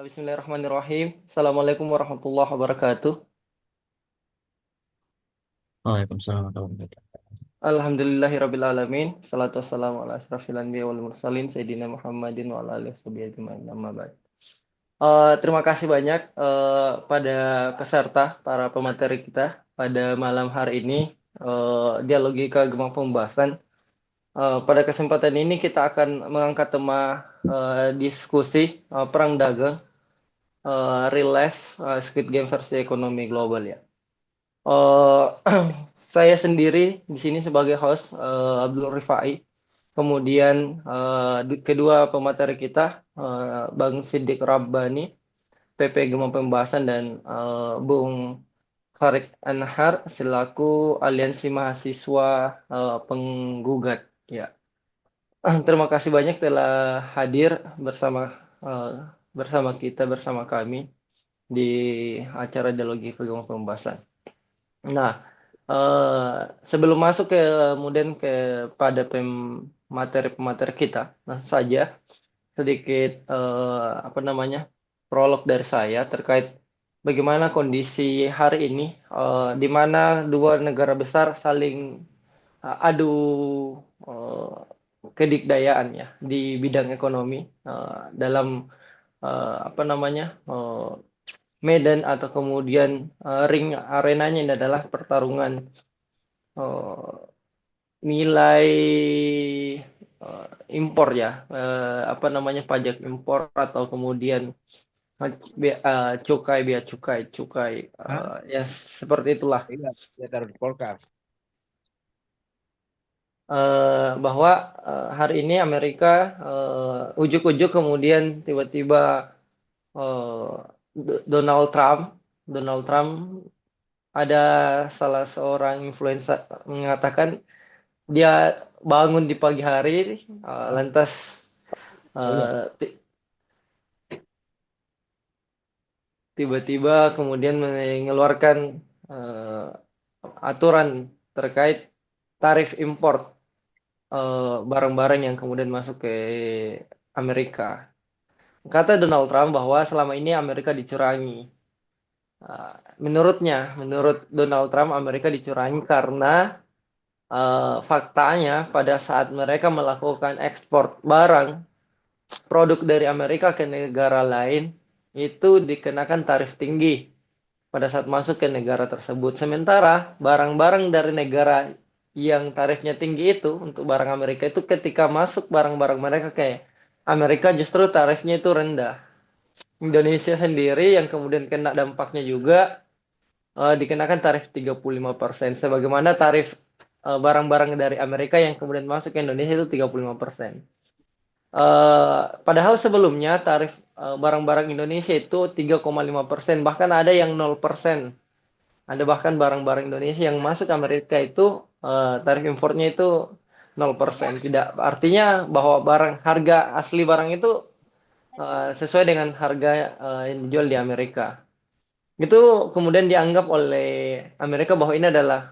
Bismillahirrahmanirrahim. Assalamualaikum warahmatullahi wabarakatuh. Waalaikumsalam warahmatullahi wabarakatuh. Alhamdulillahirrabbilalamin. Salatu wassalamu ala asyrafil anbiya wal mursalin. Sayyidina Muhammadin wa ala alihi washabihi ajma'in. Amma ba'd. Terima kasih banyak pada peserta, para pemateri kita pada malam hari ini. Dialogika Gemang Pembahasan. Pada kesempatan ini kita akan mengangkat tema diskusi perang dagang, real life, Squid Game versi ekonomi global ya. Eh, saya sendiri di sini sebagai host Abdul Rifai. Kemudian kedua pemateri kita Bang Siddiq Rabbani, PP Gema Pembahasan dan Bung Farid Anhar selaku Aliansi Mahasiswa Penggugat. Ya, terima kasih banyak telah hadir eh, bersama kami di acara dialogi Gema Pembahasan. Nah, sebelum masuk kemudian kepada materi-pemateri kita, nah saja sedikit apa namanya prolog dari saya terkait bagaimana kondisi hari ini, di mana dua negara besar saling adu eh, kedikdayaan ya di bidang ekonomi dalam apa namanya medan atau kemudian ring arenanya ini adalah pertarungan eh, nilai impor ya, apa namanya pajak impor atau kemudian cukai bea cukai Hah? ya seperti itulah. Iya, ya taruh di kulkas. Bahwa hari ini Amerika ujuk-ujuk kemudian tiba-tiba eh, Donald Trump ada salah seorang influencer mengatakan dia bangun di pagi hari, lantas Oh iya, eh, ti- tiba-tiba kemudian mengeluarkan eh, aturan terkait tarif impor barang-barang yang kemudian masuk ke Amerika. Kata Donald Trump bahwa selama ini Amerika dicurangi. Menurut Donald Trump, Amerika dicurangi karena faktanya pada saat mereka melakukan ekspor barang produk dari Amerika ke negara lain itu dikenakan tarif tinggi pada saat masuk ke negara tersebut. Sementara barang-barang dari negara yang tarifnya tinggi itu untuk barang Amerika itu ketika masuk barang-barang mereka ke Amerika justru tarifnya itu rendah. Indonesia sendiri yang kemudian kena dampaknya juga dikenakan tarif 35%. Sebagaimana tarif barang-barang dari Amerika yang kemudian masuk ke Indonesia itu 35%. Padahal sebelumnya tarif barang-barang Indonesia itu 3,5%, bahkan ada yang 0%. Ada bahkan barang-barang Indonesia yang masuk Amerika itu tarif importnya itu 0%. Tidak artinya bahwa harga asli barang itu sesuai dengan harga yang dijual di Amerika. Itu kemudian dianggap oleh Amerika bahwa ini adalah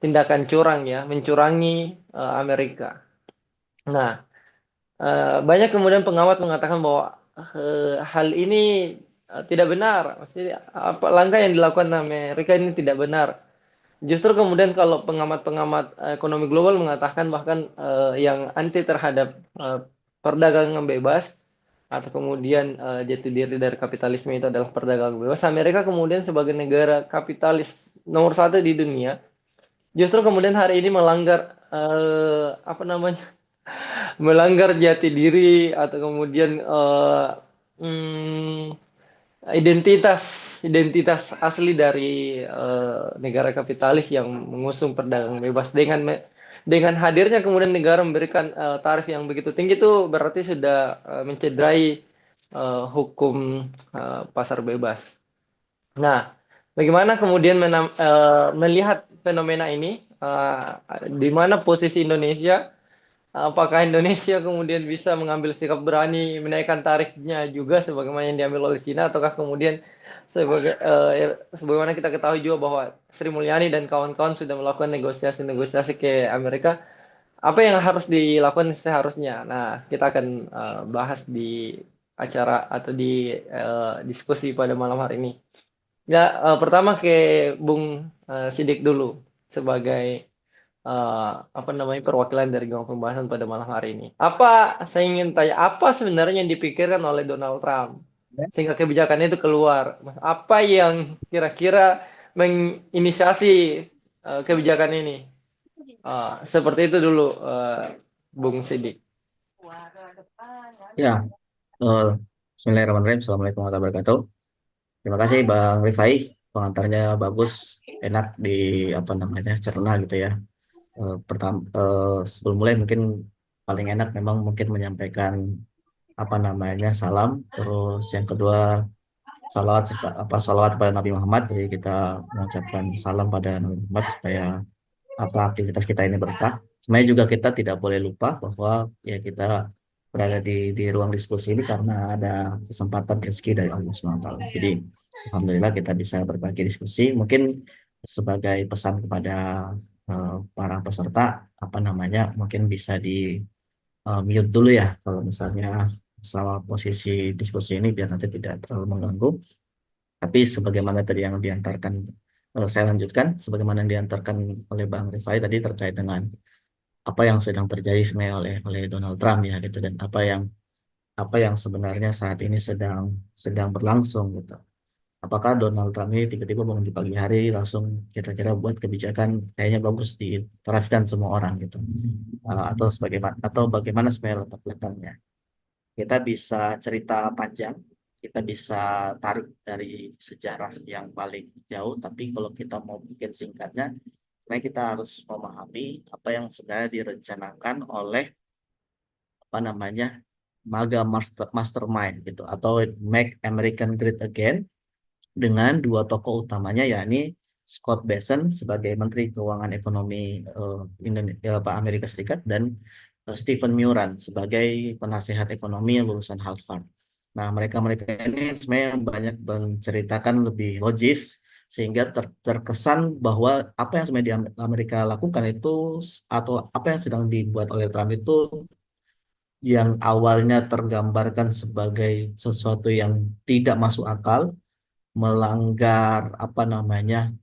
tindakan curang ya, mencurangi Amerika. Nah, banyak kemudian pengamat mengatakan bahwa hal ini tidak benar. Maksudnya apa langkah yang dilakukan Amerika ini tidak benar. Justru kemudian kalau pengamat-pengamat ekonomi global mengatakan bahkan yang anti terhadap perdagangan bebas atau kemudian jati diri dari kapitalisme itu adalah perdagangan bebas. Amerika kemudian sebagai negara kapitalis nomor satu di dunia, justru kemudian hari ini melanggar apa namanya melanggar jati diri atau kemudian hmm, identitas identitas asli dari negara kapitalis yang mengusung perdagangan bebas dengan hadirnya kemudian negara memberikan tarif yang begitu tinggi itu berarti sudah mencederai hukum pasar bebas. Nah, bagaimana kemudian melihat fenomena ini? Di mana posisi Indonesia? Apakah Indonesia kemudian bisa mengambil sikap berani menaikkan tarifnya juga sebagaimana yang diambil oleh Cina ataukah kemudian sebagaimana kita ketahui juga bahwa Sri Mulyani dan kawan-kawan sudah melakukan negosiasi-negosiasi ke Amerika, apa yang harus dilakukan seharusnya? Nah, kita akan bahas di acara atau di diskusi pada malam hari ini. Ya, pertama ke Bung Sidik dulu sebagai apa namanya perwakilan dari gaung pembahasan pada malam hari ini. Saya ingin tanya, apa sebenarnya yang dipikirkan oleh Donald Trump sehingga kebijakan itu keluar? Apa yang kira-kira menginisiasi kebijakan ini? Seperti itu dulu, Bung Sidik. Ya, eh, Bismillahirrahmanirrahim. Assalamualaikum warahmatullahi wabarakatuh. Terima kasih Bang Rifai, pengantarnya bagus, enak di apa namanya cerna gitu ya. Pertama, sebelum mulai mungkin paling enak memang mungkin menyampaikan apa namanya salam, terus yang kedua salawat serta apa salawat pada Nabi Muhammad. Jadi kita mengucapkan salam pada Nabi Muhammad supaya apa aktivitas kita ini berkah. Sebenarnya juga kita tidak boleh lupa bahwa ya kita berada di ruang diskusi ini karena ada kesempatan rezeki dari Allah SWT. Jadi alhamdulillah kita bisa berbagi diskusi. Mungkin sebagai pesan kepada para peserta apa namanya mungkin bisa di mute dulu ya kalau misalnya selama posisi diskusi ini biar nanti tidak terlalu mengganggu. Tapi sebagaimana tadi yang diantarkan, saya lanjutkan, sebagaimana yang diantarkan oleh Bang Rifai tadi terkait dengan apa yang sedang terjadi sebenarnya oleh Donald Trump ya gitu dan apa yang sebenarnya saat ini sedang sedang berlangsung gitu. Apakah Donald Trump ini tiba-tiba bangun di pagi hari langsung kira-kira buat kebijakan kayaknya bagus diterapkan semua orang gitu. Atau bagaimana sebenarnya letak belakangnya? Kita bisa cerita panjang, kita bisa tarik dari sejarah yang paling jauh, tapi kalau kita mau bikin singkatnya, sebenarnya kita harus memahami apa yang sebenarnya direncanakan oleh apa namanya mastermind gitu atau Make American Great Again dengan dua tokoh utamanya yakni Scott Bessent sebagai Menteri Keuangan Ekonomi Indonesia, Amerika Serikat dan Stephen Mnuchin sebagai penasehat ekonomi lulusan Harvard. Nah, mereka-mereka ini sebenarnya banyak menceritakan lebih logis sehingga terkesan bahwa apa yang sebenarnya di Amerika lakukan itu atau apa yang sedang dibuat oleh Trump itu yang awalnya tergambarkan sebagai sesuatu yang tidak masuk akal, melanggar apa namanya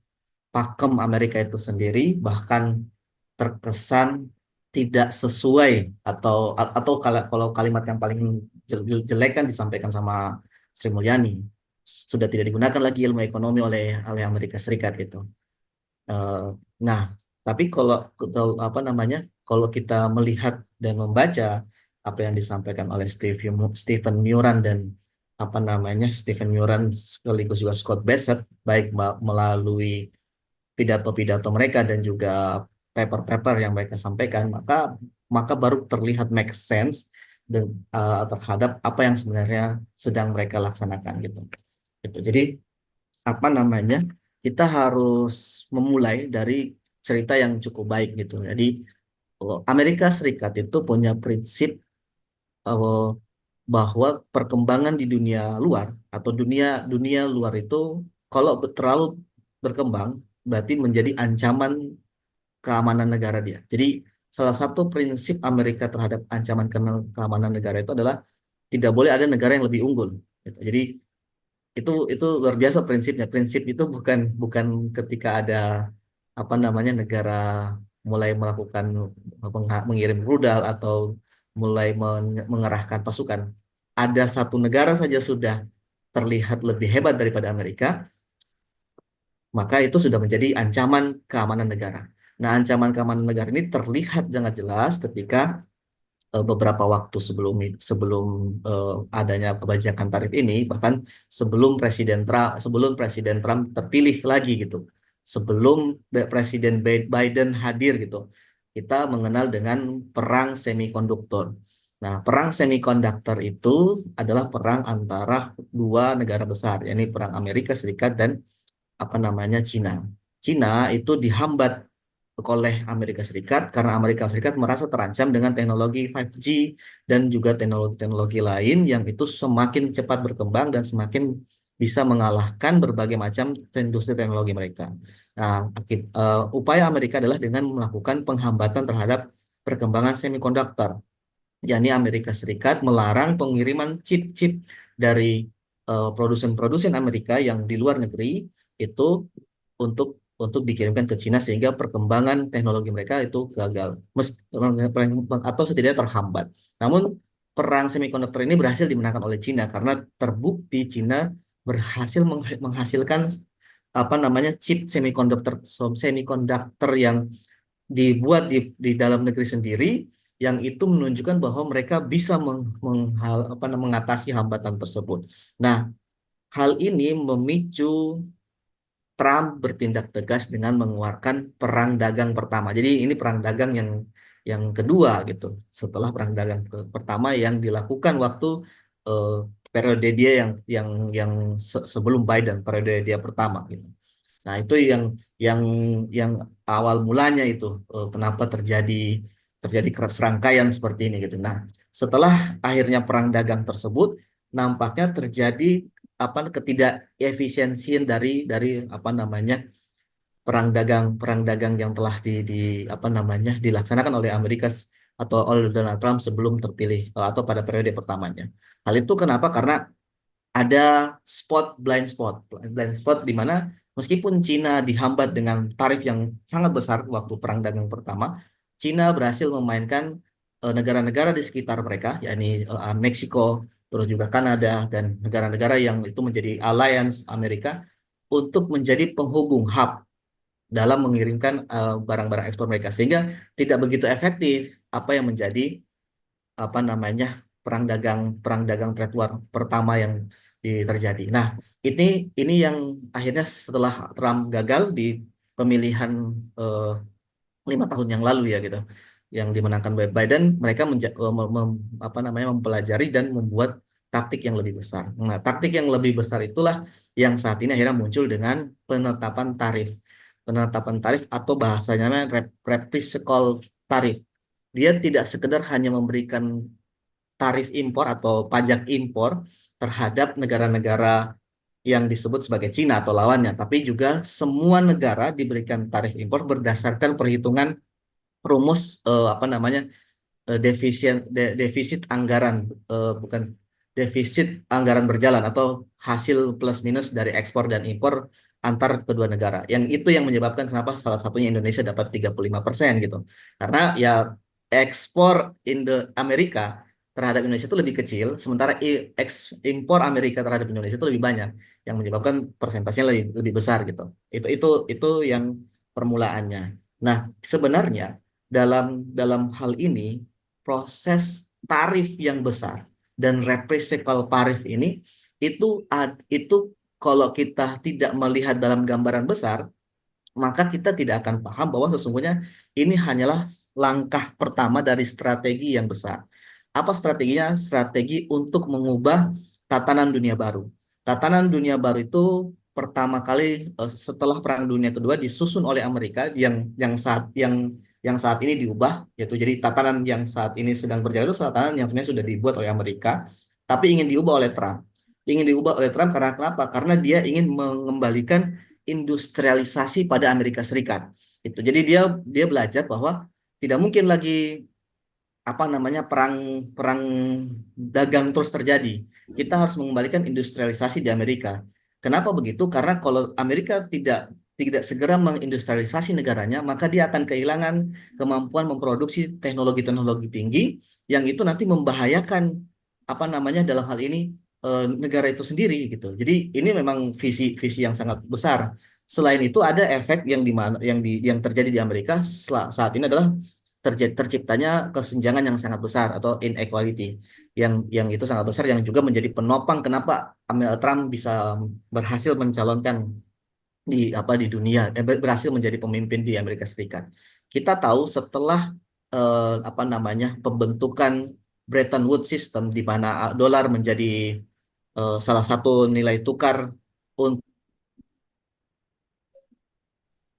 pakem Amerika itu sendiri, bahkan terkesan tidak sesuai atau kalau kalimat yang paling jelek kan disampaikan sama Sri Mulyani sudah tidak digunakan lagi ilmu ekonomi oleh Amerika Serikat gitu. Eh, nah, tapi apa namanya kalau kita melihat dan membaca apa yang disampaikan oleh Stephen Mnuchin dan apa namanya Stephen Mnuchin sekaligus juga Scott Bessent baik melalui pidato-pidato mereka dan juga paper-paper yang mereka sampaikan, maka maka baru terlihat make sense dan terhadap apa yang sebenarnya sedang mereka laksanakan gitu. Gitu. Jadi apa namanya kita harus memulai dari cerita yang cukup baik gitu. Jadi Amerika Serikat itu punya prinsip eh, bahwa perkembangan di dunia luar atau dunia dunia luar itu kalau terlalu berkembang berarti menjadi ancaman keamanan negara dia. Jadi salah satu prinsip Amerika terhadap ancaman keamanan negara itu adalah tidak boleh ada negara yang lebih unggul. Gitu. Jadi itu luar biasa prinsipnya. Prinsip itu bukan bukan ketika ada apa namanya negara mulai melakukan mengirim rudal atau mulai mengerahkan pasukan. Ada satu negara saja sudah terlihat lebih hebat daripada Amerika, maka itu sudah menjadi ancaman keamanan negara. Nah, ancaman keamanan negara ini terlihat sangat jelas ketika beberapa waktu sebelum adanya kebijakan tarif ini, bahkan sebelum Presiden Trump terpilih lagi gitu, sebelum Presiden Biden hadir gitu, kita mengenal dengan perang semikonduktor. Nah, perang semikonduktor itu adalah perang antara dua negara besar, yakni perang Amerika Serikat dan apa namanya Cina. Cina itu dihambat oleh Amerika Serikat karena Amerika Serikat merasa terancam dengan teknologi 5G dan juga teknologi-teknologi lain yang itu semakin cepat berkembang dan semakin bisa mengalahkan berbagai macam industri teknologi mereka. Nah, upaya Amerika adalah dengan melakukan penghambatan terhadap perkembangan semikonduktor. yakni Amerika Serikat melarang pengiriman chip-chip dari produsen-produsen Amerika yang di luar negeri itu untuk dikirimkan ke Cina sehingga perkembangan teknologi mereka itu gagal atau setidaknya terhambat. Namun perang semikonduktor ini berhasil dimenangkan oleh Cina karena terbukti Cina berhasil menghasilkan apa namanya chip semikonduktor yang dibuat di dalam negeri sendiri yang itu menunjukkan bahwa mereka bisa mengatasi hambatan tersebut. Nah, hal ini memicu Trump bertindak tegas dengan mengeluarkan perang dagang pertama. Jadi ini perang dagang yang kedua gitu. Setelah perang dagang pertama yang dilakukan waktu eh, periode dia yang sebelum Biden, periode dia pertama gitu. Nah, itu yang yang awal mulanya itu kenapa terjadi serangkaian seperti ini gitu. Nah, setelah akhirnya perang dagang tersebut, nampaknya terjadi apa ketidakefisiensian dari apa namanya perang dagang yang telah di apa namanya dilaksanakan oleh atau oleh Donald Trump sebelum terpilih atau pada periode pertamanya. Hal itu kenapa? Karena ada blind spot di mana meskipun Cina dihambat dengan tarif yang sangat besar waktu perang dagang pertama, Cina berhasil memainkan negara-negara di sekitar mereka, yakni Meksiko, terus juga Kanada dan negara-negara yang itu menjadi alliance Amerika untuk menjadi penghubung hub dalam mengirimkan barang-barang ekspor mereka sehingga tidak begitu efektif apa yang menjadi apa namanya perang dagang trade war pertama yang terjadi. Nah, ini yang akhirnya setelah Trump gagal di pemilihan eh, 5 tahun yang lalu ya gitu, yang dimenangkan oleh Biden, mereka apa namanya mempelajari dan membuat taktik yang lebih besar. Nah, taktik yang lebih besar itulah yang saat ini akhirnya muncul dengan penetapan tarif. Penetapan tarif atau bahasanya reciprocal tarif. Dia tidak sekedar hanya memberikan tarif impor atau pajak impor terhadap negara-negara yang disebut sebagai Cina atau lawannya, tapi juga semua negara diberikan tarif impor berdasarkan perhitungan rumus apa namanya defisit anggaran bukan defisit anggaran berjalan atau hasil plus minus dari ekspor dan impor antar kedua negara. Yang itu yang menyebabkan kenapa salah satunya Indonesia dapat 35% gitu. Karena ya ekspor Amerika terhadap Indonesia itu lebih kecil, sementara impor Amerika terhadap Indonesia itu lebih banyak, yang menyebabkan persentasenya lebih lebih besar gitu. Itu yang permulaannya. Nah, sebenarnya dalam hal ini proses tarif yang besar dan reciprocal tarif ini itu kalau kita tidak melihat dalam gambaran besar, maka kita tidak akan paham bahwa sesungguhnya ini hanyalah langkah pertama dari strategi yang besar. Apa strateginya? Strategi untuk mengubah tatanan dunia baru. Tatanan dunia baru itu pertama kali setelah Perang Dunia Kedua disusun oleh Amerika yang saat ini diubah, yaitu jadi tatanan yang saat ini sedang berjalan itu tatanan yang sebenarnya sudah dibuat oleh Amerika, tapi ingin diubah oleh Trump. Ingin diubah oleh Trump karena kenapa? Karena dia ingin mengembalikan industrialisasi pada Amerika Serikat. Itu. Jadi dia dia belajar bahwa tidak mungkin lagi apa namanya perang perang dagang terus terjadi. Kita harus mengembalikan industrialisasi di Amerika. Kenapa begitu? Karena kalau Amerika tidak tidak segera mengindustrialisasi negaranya, maka dia akan kehilangan kemampuan memproduksi teknologi-teknologi tinggi yang itu nanti membahayakan apa namanya dalam hal ini negara itu sendiri gitu. Jadi ini memang visi yang sangat besar. Selain itu ada efek yang di mana yang terjadi di Amerika saat ini adalah terciptanya kesenjangan yang sangat besar atau inequality yang itu sangat besar yang juga menjadi penopang kenapa Trump bisa berhasil mencalonkan di dunia berhasil menjadi pemimpin di Amerika Serikat. Kita tahu setelah apa namanya pembentukan Bretton Woods System di mana dolar menjadi salah satu nilai tukar untuk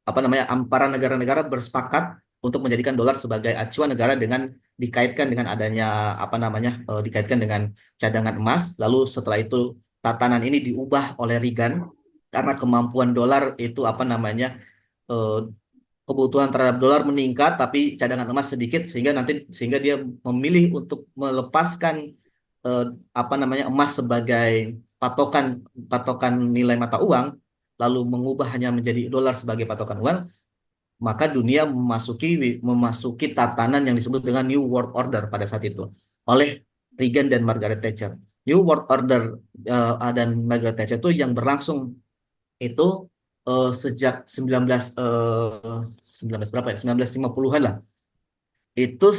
apa namanya para negara-negara bersepakat untuk menjadikan dolar sebagai acuan negara dengan dikaitkan dengan adanya apa namanya dikaitkan dengan cadangan emas. Lalu setelah itu tatanan ini diubah oleh Reagan karena kemampuan dolar itu apa namanya eh, kebutuhan terhadap dolar meningkat tapi cadangan emas sedikit, sehingga dia memilih untuk melepaskan eh, apa namanya emas sebagai patokan patokan nilai mata uang, lalu mengubah hanya menjadi dolar sebagai patokan uang, maka dunia memasuki tatanan yang disebut dengan New World Order pada saat itu oleh Reagan dan Margaret Thatcher. New World Order dan Margaret Thatcher itu yang berlangsung itu sejak 19 berapa ya? 1950-an lah. Itu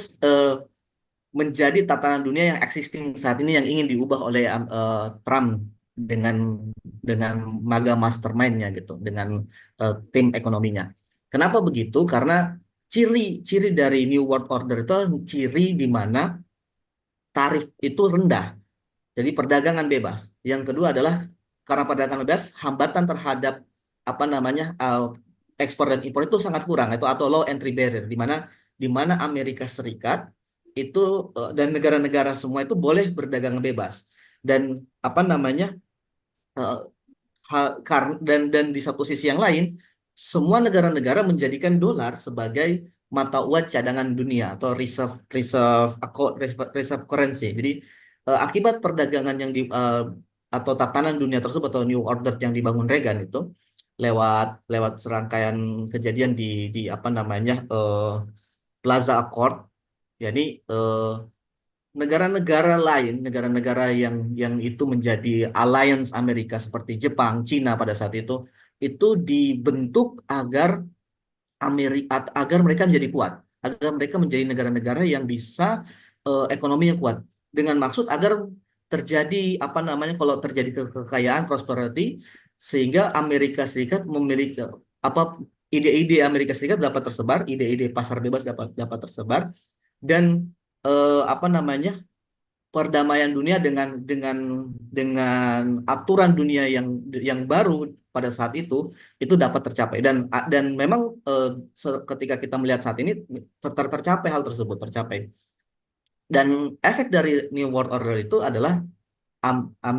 menjadi tatanan dunia yang existing saat ini yang ingin diubah oleh Trump dengan dengan MAGA mastermind-nya gitu, dengan tim ekonominya. Kenapa begitu? Karena ciri-ciri dari New World Order itu ciri di mana tarif itu rendah. Jadi perdagangan bebas. Yang kedua adalah karena perdagangan bebas, hambatan terhadap apa namanya ekspor dan impor itu sangat kurang, itu atau low entry barrier, di mana Amerika Serikat itu dan negara-negara semua itu boleh berdagang bebas. Dan apa namanya eh, dan di satu sisi yang lain, semua negara-negara menjadikan dolar sebagai mata uang cadangan dunia atau reserve reserve reserve currency. Jadi akibat perdagangan atau tatanan dunia tersebut atau New Order yang dibangun Reagan itu lewat lewat serangkaian kejadian di apa namanya Plaza Accord. Jadi negara-negara lain, negara-negara yang itu menjadi alliance Amerika seperti Jepang, Cina pada saat itu dibentuk agar mereka menjadi kuat, agar mereka menjadi negara-negara yang bisa ekonominya kuat, dengan maksud agar terjadi apa namanya kalau terjadi kekayaan prosperity, sehingga Amerika Serikat memiliki apa ide-ide Amerika Serikat dapat tersebar, ide-ide pasar bebas dapat dapat tersebar, dan apa namanya perdamaian dunia dengan aturan dunia yang baru pada saat itu dapat tercapai, dan memang ketika kita melihat saat ini tercapai hal tersebut tercapai. Dan efek dari New World Order itu adalah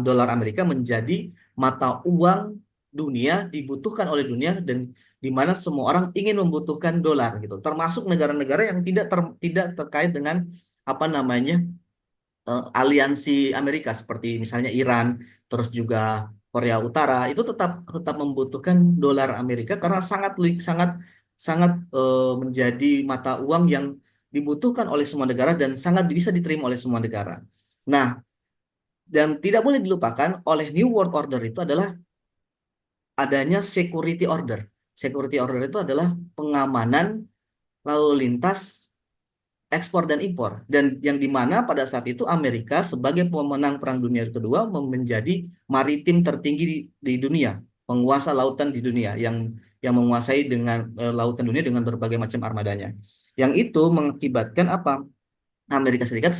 dolar Amerika menjadi mata uang dunia, dibutuhkan oleh dunia, dan di mana semua orang ingin membutuhkan dolar gitu, termasuk negara-negara yang tidak terkait dengan apa namanya aliansi Amerika seperti misalnya Iran, terus juga Korea Utara, itu tetap tetap membutuhkan dolar Amerika karena sangat sangat sangat menjadi mata uang yang dibutuhkan oleh semua negara dan sangat bisa diterima oleh semua negara. Nah, dan tidak boleh dilupakan oleh New World Order itu adalah adanya security order. Security order itu adalah pengamanan lalu lintas ekspor dan impor, dan yang dimana pada saat itu Amerika sebagai pemenang Perang Dunia Kedua menjadi maritim tertinggi di dunia, penguasa lautan di dunia yang menguasai dengan lautan dunia dengan berbagai macam armadanya, yang itu mengakibatkan apa Amerika Serikat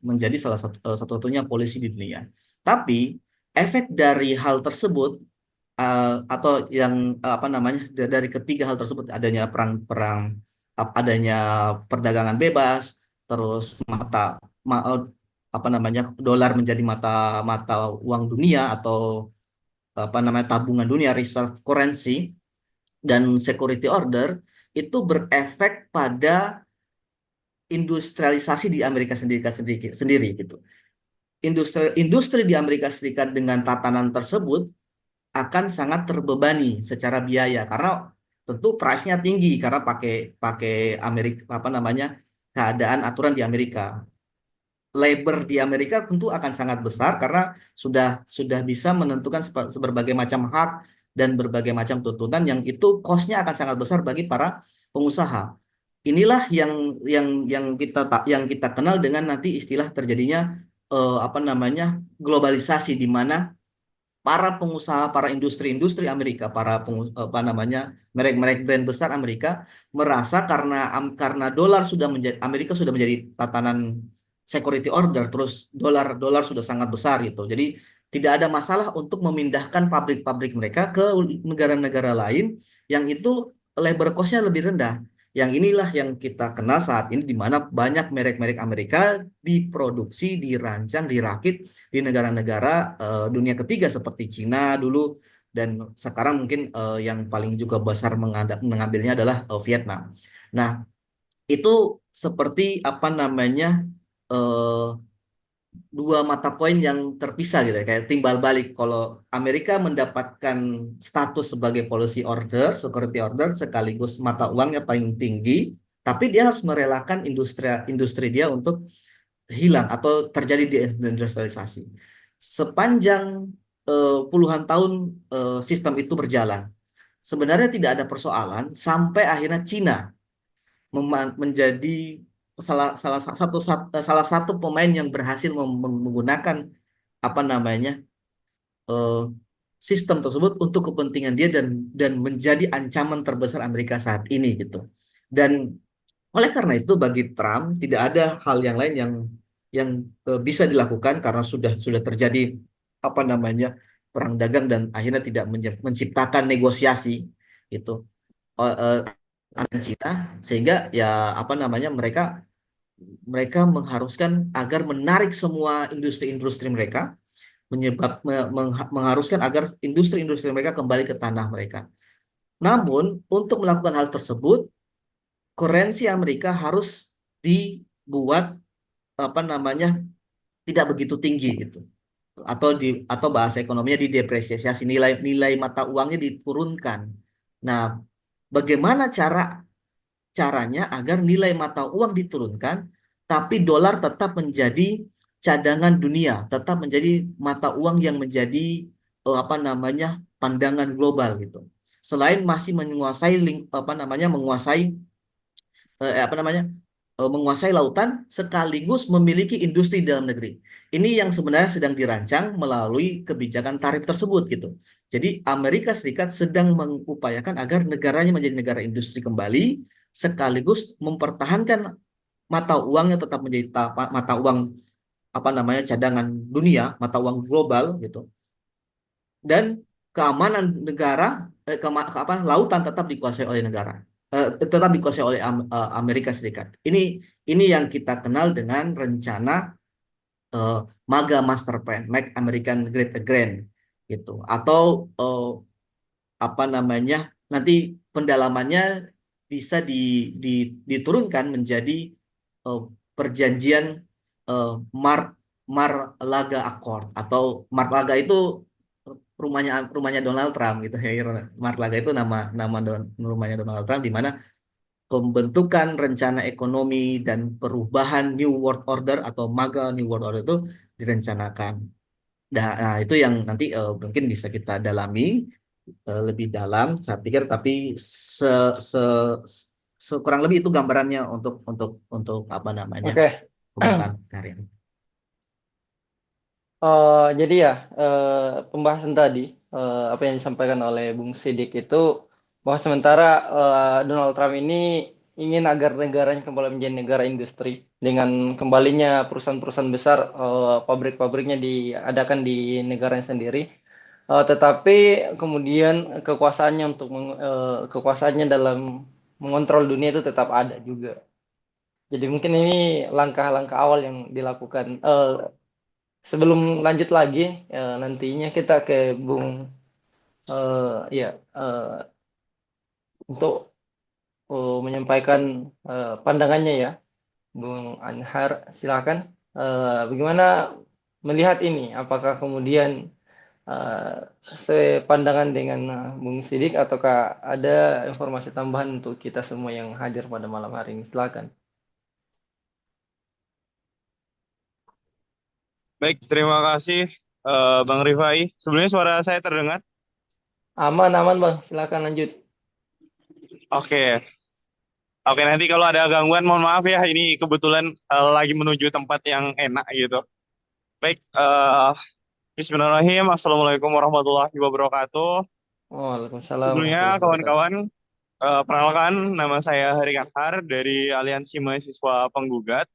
menjadi salah satu-satunya polisi di dunia. Tapi efek dari hal tersebut atau yang apa namanya dari ketiga hal tersebut, adanya perang-perang, adanya perdagangan bebas, terus apa namanya dolar menjadi mata mata uang dunia atau apa namanya tabungan dunia, reserve currency, dan security order, itu berefek pada industrialisasi di Amerika sendiri gitu. Industri di Amerika Serikat dengan tatanan tersebut akan sangat terbebani secara biaya karena tentu price-nya tinggi karena pakai pakai Amerika apa namanya keadaan aturan di Amerika. Labor di Amerika tentu akan sangat besar karena sudah bisa menentukan berbagai macam hak dan berbagai macam tuntutan yang itu cost-nya akan sangat besar bagi para pengusaha. Inilah yang kita kenal dengan nanti istilah terjadinya apa namanya globalisasi, di mana para pengusaha, para industri-industri Amerika, apa namanya merek-merek brand besar Amerika merasa karena dolar sudah menjadi Amerika sudah menjadi tatanan security order, terus dolar dolar sudah sangat besar gitu. Jadi tidak ada masalah untuk memindahkan pabrik-pabrik mereka ke negara-negara lain yang itu labor cost-nya lebih rendah. Yang inilah yang kita kenal saat ini, di mana banyak merek-merek Amerika diproduksi, dirancang, dirakit di negara-negara dunia ketiga seperti Cina dulu, dan sekarang mungkin yang paling juga besar mengambilnya adalah Vietnam. Nah, itu seperti apa namanya eh, dua mata koin yang terpisah gitu ya, kayak timbal balik. Kalau Amerika mendapatkan status sebagai policy order, security order, sekaligus mata uangnya paling tinggi, tapi dia harus merelakan industri industri dia untuk hilang atau terjadi deindustrialisasi. Sepanjang puluhan tahun sistem itu berjalan, sebenarnya tidak ada persoalan sampai akhirnya Cina menjadi salah satu pemain yang berhasil menggunakan apa namanya eh, sistem tersebut untuk kepentingan dia dan menjadi ancaman terbesar Amerika saat ini gitu. Dan oleh karena itu bagi Trump tidak ada hal yang lain yang bisa dilakukan karena sudah terjadi apa namanya perang dagang dan akhirnya tidak menciptakan negosiasi itu dengan Cina, sehingga ya apa namanya mereka mereka mengharuskan agar menarik semua industri-industri mereka, mengharuskan agar industri-industri mereka kembali ke tanah mereka. Namun untuk melakukan hal tersebut, kurensi Amerika harus dibuat apa namanya tidak begitu tinggi gitu, atau bahasa ekonominya didepresiasi, nilai nilai mata uangnya diturunkan. Nah, bagaimana caranya agar nilai mata uang diturunkan, tapi dolar tetap menjadi cadangan dunia, tetap menjadi mata uang yang menjadi apa namanya pandangan global gitu. Selain masih menguasai apa namanya apa namanya menguasai lautan sekaligus memiliki industri di dalam negeri. Ini yang sebenarnya sedang dirancang melalui kebijakan tarif tersebut gitu. Jadi Amerika Serikat sedang mengupayakan agar negaranya menjadi negara industri kembali sekaligus mempertahankan mata uangnya tetap menjadi mata uang apa namanya cadangan dunia, mata uang global gitu. Dan keamanan negara apa lautan tetap dikuasai oleh negara. Tetap dikuasai oleh Amerika Serikat. Ini yang kita kenal dengan rencana eh, MAGA Master Plan, Make American Great Again gitu. Atau apa namanya nanti pendalamannya bisa di, diturunkan menjadi eh, perjanjian eh, Mar Mar-Laga Accord, atau Mar-Laga itu rumahnya rumahnya Donald Trump gitu ya. Mar-Laga itu nama rumahnya Donald Trump, di mana pembentukan rencana ekonomi dan perubahan New World Order atau MAGA New World Order itu direncanakan. Nah, itu yang nanti mungkin bisa kita dalami lebih dalam, saya pikir. Tapi se, se, kurang lebih itu gambarannya untuk apa namanya Oke. pembukaan karya. Jadi ya, pembahasan tadi, apa yang disampaikan oleh Bung Sidik itu bahwa sementara Donald Trump ini ingin agar negaranya kembali menjadi negara industri dengan kembalinya perusahaan-perusahaan besar, pabrik-pabriknya diadakan di negaranya sendiri. Tetapi kemudian kekuasaannya dalam mengontrol dunia itu tetap ada juga. Jadi mungkin ini langkah-langkah awal yang dilakukan. Sebelum lanjut lagi, nantinya kita ke Bung, ya, untuk menyampaikan pandangannya ya, Bung Anhar, silakan. Bagaimana melihat ini? Apakah kemudian eh, sepandangan dengan Bung Sidik, ataukah ada informasi tambahan untuk kita semua yang hadir pada malam hari ini? Silakan. Baik, terima kasih Bang Rifai. Sebenarnya suara saya terdengar? Aman, aman Bang. Silakan lanjut. Oke. Oke, nanti kalau ada gangguan mohon maaf ya. Ini kebetulan lagi menuju tempat yang enak gitu. Baik, Bismillahirrahmanirrahim. Assalamualaikum warahmatullahi wabarakatuh. Waalaikumsalam Sebelumnya warahmatullahi wabarakatuh. kawan-kawan, perkenalkan nama saya Heri Kanhar dari Aliansi Mahasiswa Penggugat.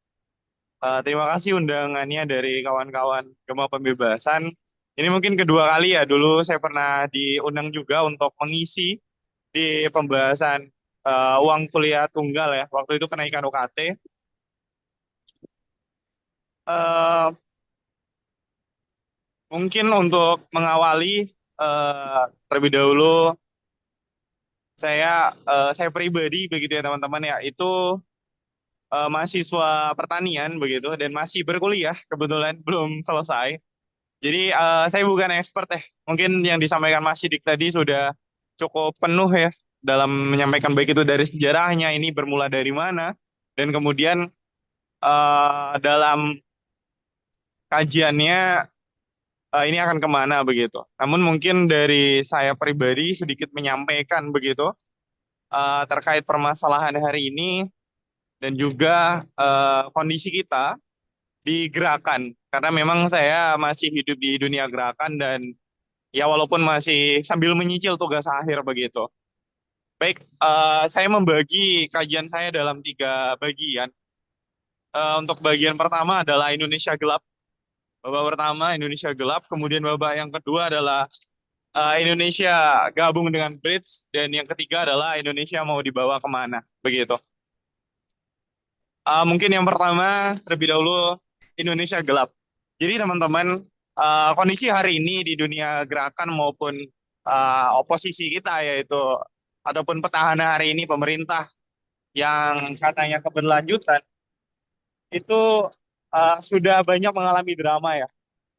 Terima kasih undangannya dari kawan-kawan Gema Pembebasan. Ini mungkin kedua kali ya, dulu saya pernah diundang juga untuk mengisi di pembahasan uang kuliah tunggal ya. Waktu itu kenaikan UKT. Eh, Mungkin untuk mengawali, terlebih dahulu saya pribadi begitu ya teman-teman ya, itu mahasiswa pertanian begitu dan masih berkuliah kebetulan belum selesai. Jadi saya bukan expert ya. Mungkin yang disampaikan Mas Sidik tadi sudah cukup penuh ya dalam menyampaikan baik itu dari sejarahnya ini bermula dari mana dan kemudian dalam kajiannya ini akan kemana begitu. Namun mungkin dari saya pribadi sedikit menyampaikan begitu terkait permasalahan hari ini dan juga kondisi kita di gerakan. Karena memang saya masih hidup di dunia gerakan dan ya walaupun masih sambil menyicil tugas akhir begitu. Baik, saya membagi kajian saya dalam 3 bagian. Untuk bagian pertama adalah Indonesia gelap. Babak pertama Indonesia gelap, kemudian babak yang kedua adalah Indonesia gabung dengan Bridge, dan yang ketiga adalah Indonesia mau dibawa kemana, begitu. Mungkin yang pertama terlebih dahulu Indonesia gelap. Jadi teman-teman, kondisi hari ini di dunia gerakan maupun oposisi kita yaitu ataupun petahana hari ini pemerintah yang katanya keberlanjutan itu sudah banyak mengalami drama ya.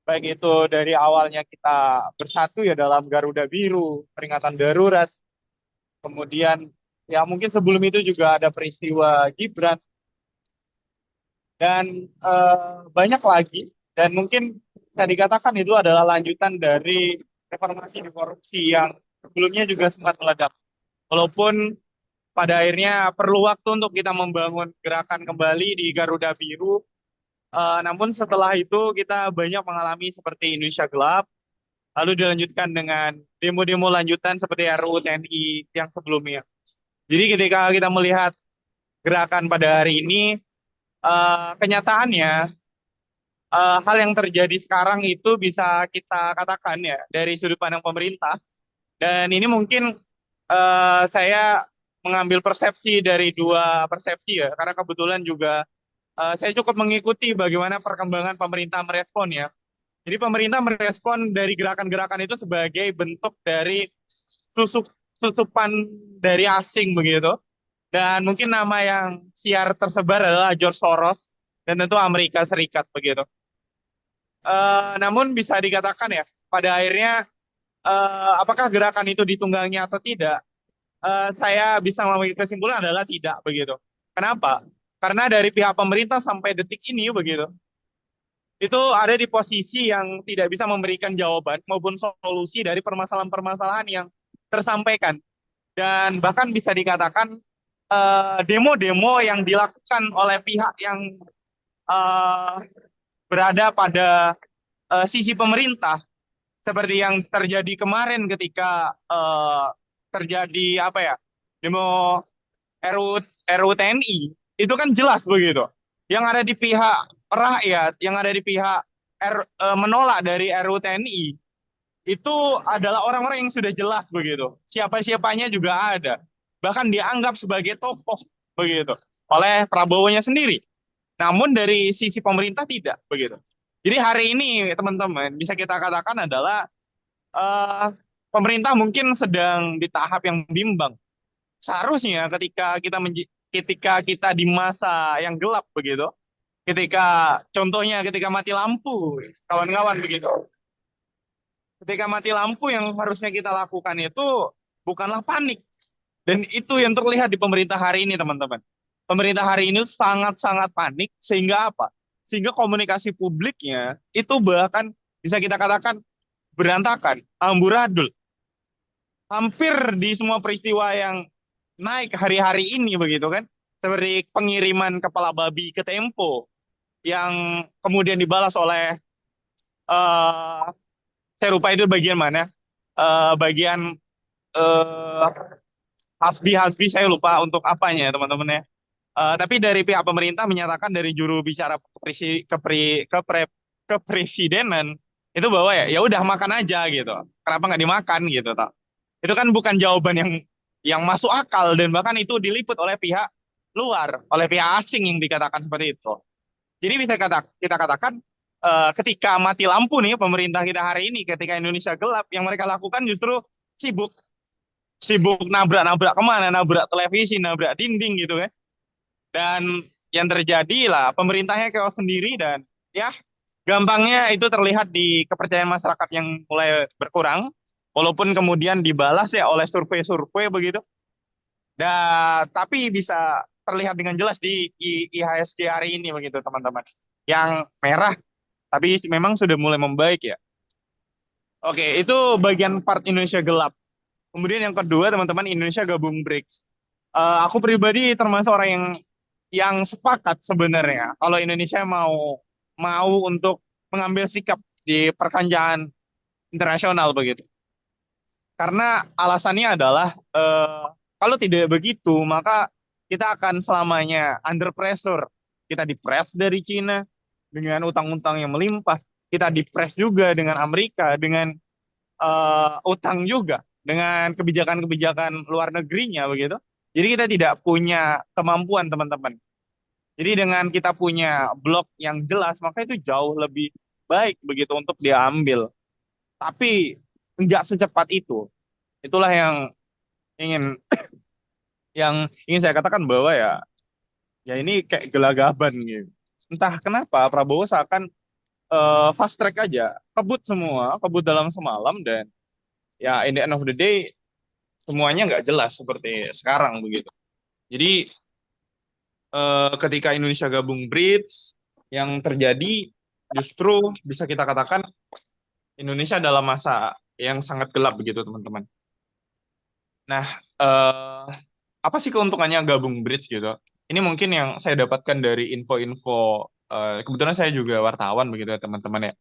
Baik itu dari awalnya kita bersatu ya dalam Garuda Biru, peringatan darurat, kemudian ya mungkin sebelum itu juga ada peristiwa Gibran dan banyak lagi, dan mungkin saya dikatakan itu adalah lanjutan dari reformasi di korupsi yang sebelumnya juga sempat meledak. Walaupun pada akhirnya perlu waktu untuk kita membangun gerakan kembali di Garuda Biru, namun setelah itu kita banyak mengalami seperti Indonesia Gelap, lalu dilanjutkan dengan demo-demo lanjutan seperti RUU TNI yang sebelumnya. Jadi ketika kita melihat gerakan pada hari ini, kenyataannya hal yang terjadi sekarang itu bisa kita katakan ya dari sudut pandang pemerintah, dan ini mungkin saya mengambil persepsi dari 2 persepsi ya, karena kebetulan juga saya cukup mengikuti bagaimana perkembangan pemerintah merespon ya. Jadi pemerintah merespon dari gerakan-gerakan itu sebagai bentuk dari susupan dari asing begitu. Dan mungkin nama yang siar tersebar adalah George Soros dan tentu Amerika Serikat begitu. Namun bisa dikatakan ya, pada akhirnya apakah gerakan itu ditunggangi atau tidak? Saya bisa mengambil kesimpulan adalah tidak begitu. Kenapa? Karena dari pihak pemerintah sampai detik ini begitu, itu ada di posisi yang tidak bisa memberikan jawaban maupun solusi dari permasalahan-permasalahan yang tersampaikan. Dan bahkan bisa dikatakan demo-demo yang dilakukan oleh pihak yang uh, berada pada sisi pemerintah, seperti yang terjadi kemarin ketika terjadi apa ya, demo RUU TNI, itu kan jelas begitu. Yang ada di pihak rakyat, yang ada di pihak menolak dari RUU TNI, itu adalah orang-orang yang sudah jelas begitu. Siapa-siapanya juga ada. Bahkan dianggap sebagai tokoh begitu oleh Prabowo-nya sendiri. Namun dari sisi pemerintah tidak begitu. Jadi hari ini teman-teman bisa kita katakan adalah pemerintah mungkin sedang di tahap yang bimbang. Seharusnya ketika kita di masa yang gelap begitu, contohnya ketika mati lampu, kawan-kawan begitu. Ketika mati lampu, yang harusnya kita lakukan itu bukanlah panik. Dan itu yang terlihat di pemerintah hari ini, teman-teman. Pemerintah hari ini sangat-sangat panik, sehingga apa? Sehingga komunikasi publiknya itu bahkan bisa kita katakan berantakan, amburadul. Hampir di semua peristiwa yang naik hari-hari ini begitu kan. Seperti pengiriman kepala babi ke Tempo, yang kemudian dibalas oleh saya lupa itu bagian mana, bagian hasbi saya lupa untuk apanya ya teman-teman ya. Tapi dari pihak pemerintah menyatakan dari juru bicara kepresidenan itu bahwa ya udah makan aja gitu. Kenapa nggak dimakan gitu toh? Itu kan bukan jawaban yang masuk akal, dan bahkan itu diliput oleh pihak luar, oleh pihak asing yang dikatakan seperti itu. Jadi bisa kita katakan ketika mati lampu nih pemerintah kita hari ini, ketika Indonesia gelap, yang mereka lakukan justru sibuk sibuk nabrak-nabrak kemana, nabrak televisi, nabrak dinding gitu kan. Dan yang terjadi lah pemerintahnya chaos sendiri dan ya gampangnya itu terlihat di kepercayaan masyarakat yang mulai berkurang, walaupun kemudian dibalas ya oleh survei-survei begitu. Dan tapi bisa terlihat dengan jelas di IHSG hari ini begitu teman-teman. Yang merah tapi memang sudah mulai membaik ya. Oke, itu bagian part Indonesia gelap. Kemudian yang kedua teman-teman, Indonesia gabung BRICS. Aku pribadi termasuk orang yang sepakat sebenarnya kalau Indonesia mau mau untuk mengambil sikap di perkanjangan internasional begitu. Karena alasannya adalah kalau tidak begitu maka kita akan selamanya under pressure. Kita dipres dari Cina dengan utang-utang yang melimpah. Kita dipres juga dengan Amerika dengan utang juga dengan kebijakan-kebijakan luar negerinya begitu. Jadi kita tidak punya kemampuan teman-teman. Jadi dengan kita punya blok yang jelas maka itu jauh lebih baik begitu untuk diambil. Tapi nggak secepat itu. Itulah ingin ingin saya katakan bahwa ya ini kayak gelagaban gitu. Entah kenapa Prabowo seakan fast track aja, kebut dalam semalam dan ya in the end of the day semuanya nggak jelas seperti sekarang begitu. Jadi ketika Indonesia gabung BRICS, yang terjadi justru bisa kita katakan Indonesia dalam masa yang sangat gelap begitu teman-teman. Nah, eh, apa sih keuntungannya gabung BRICS gitu? Ini mungkin yang saya dapatkan dari info-info, kebetulan saya juga wartawan begitu ya teman-teman ya.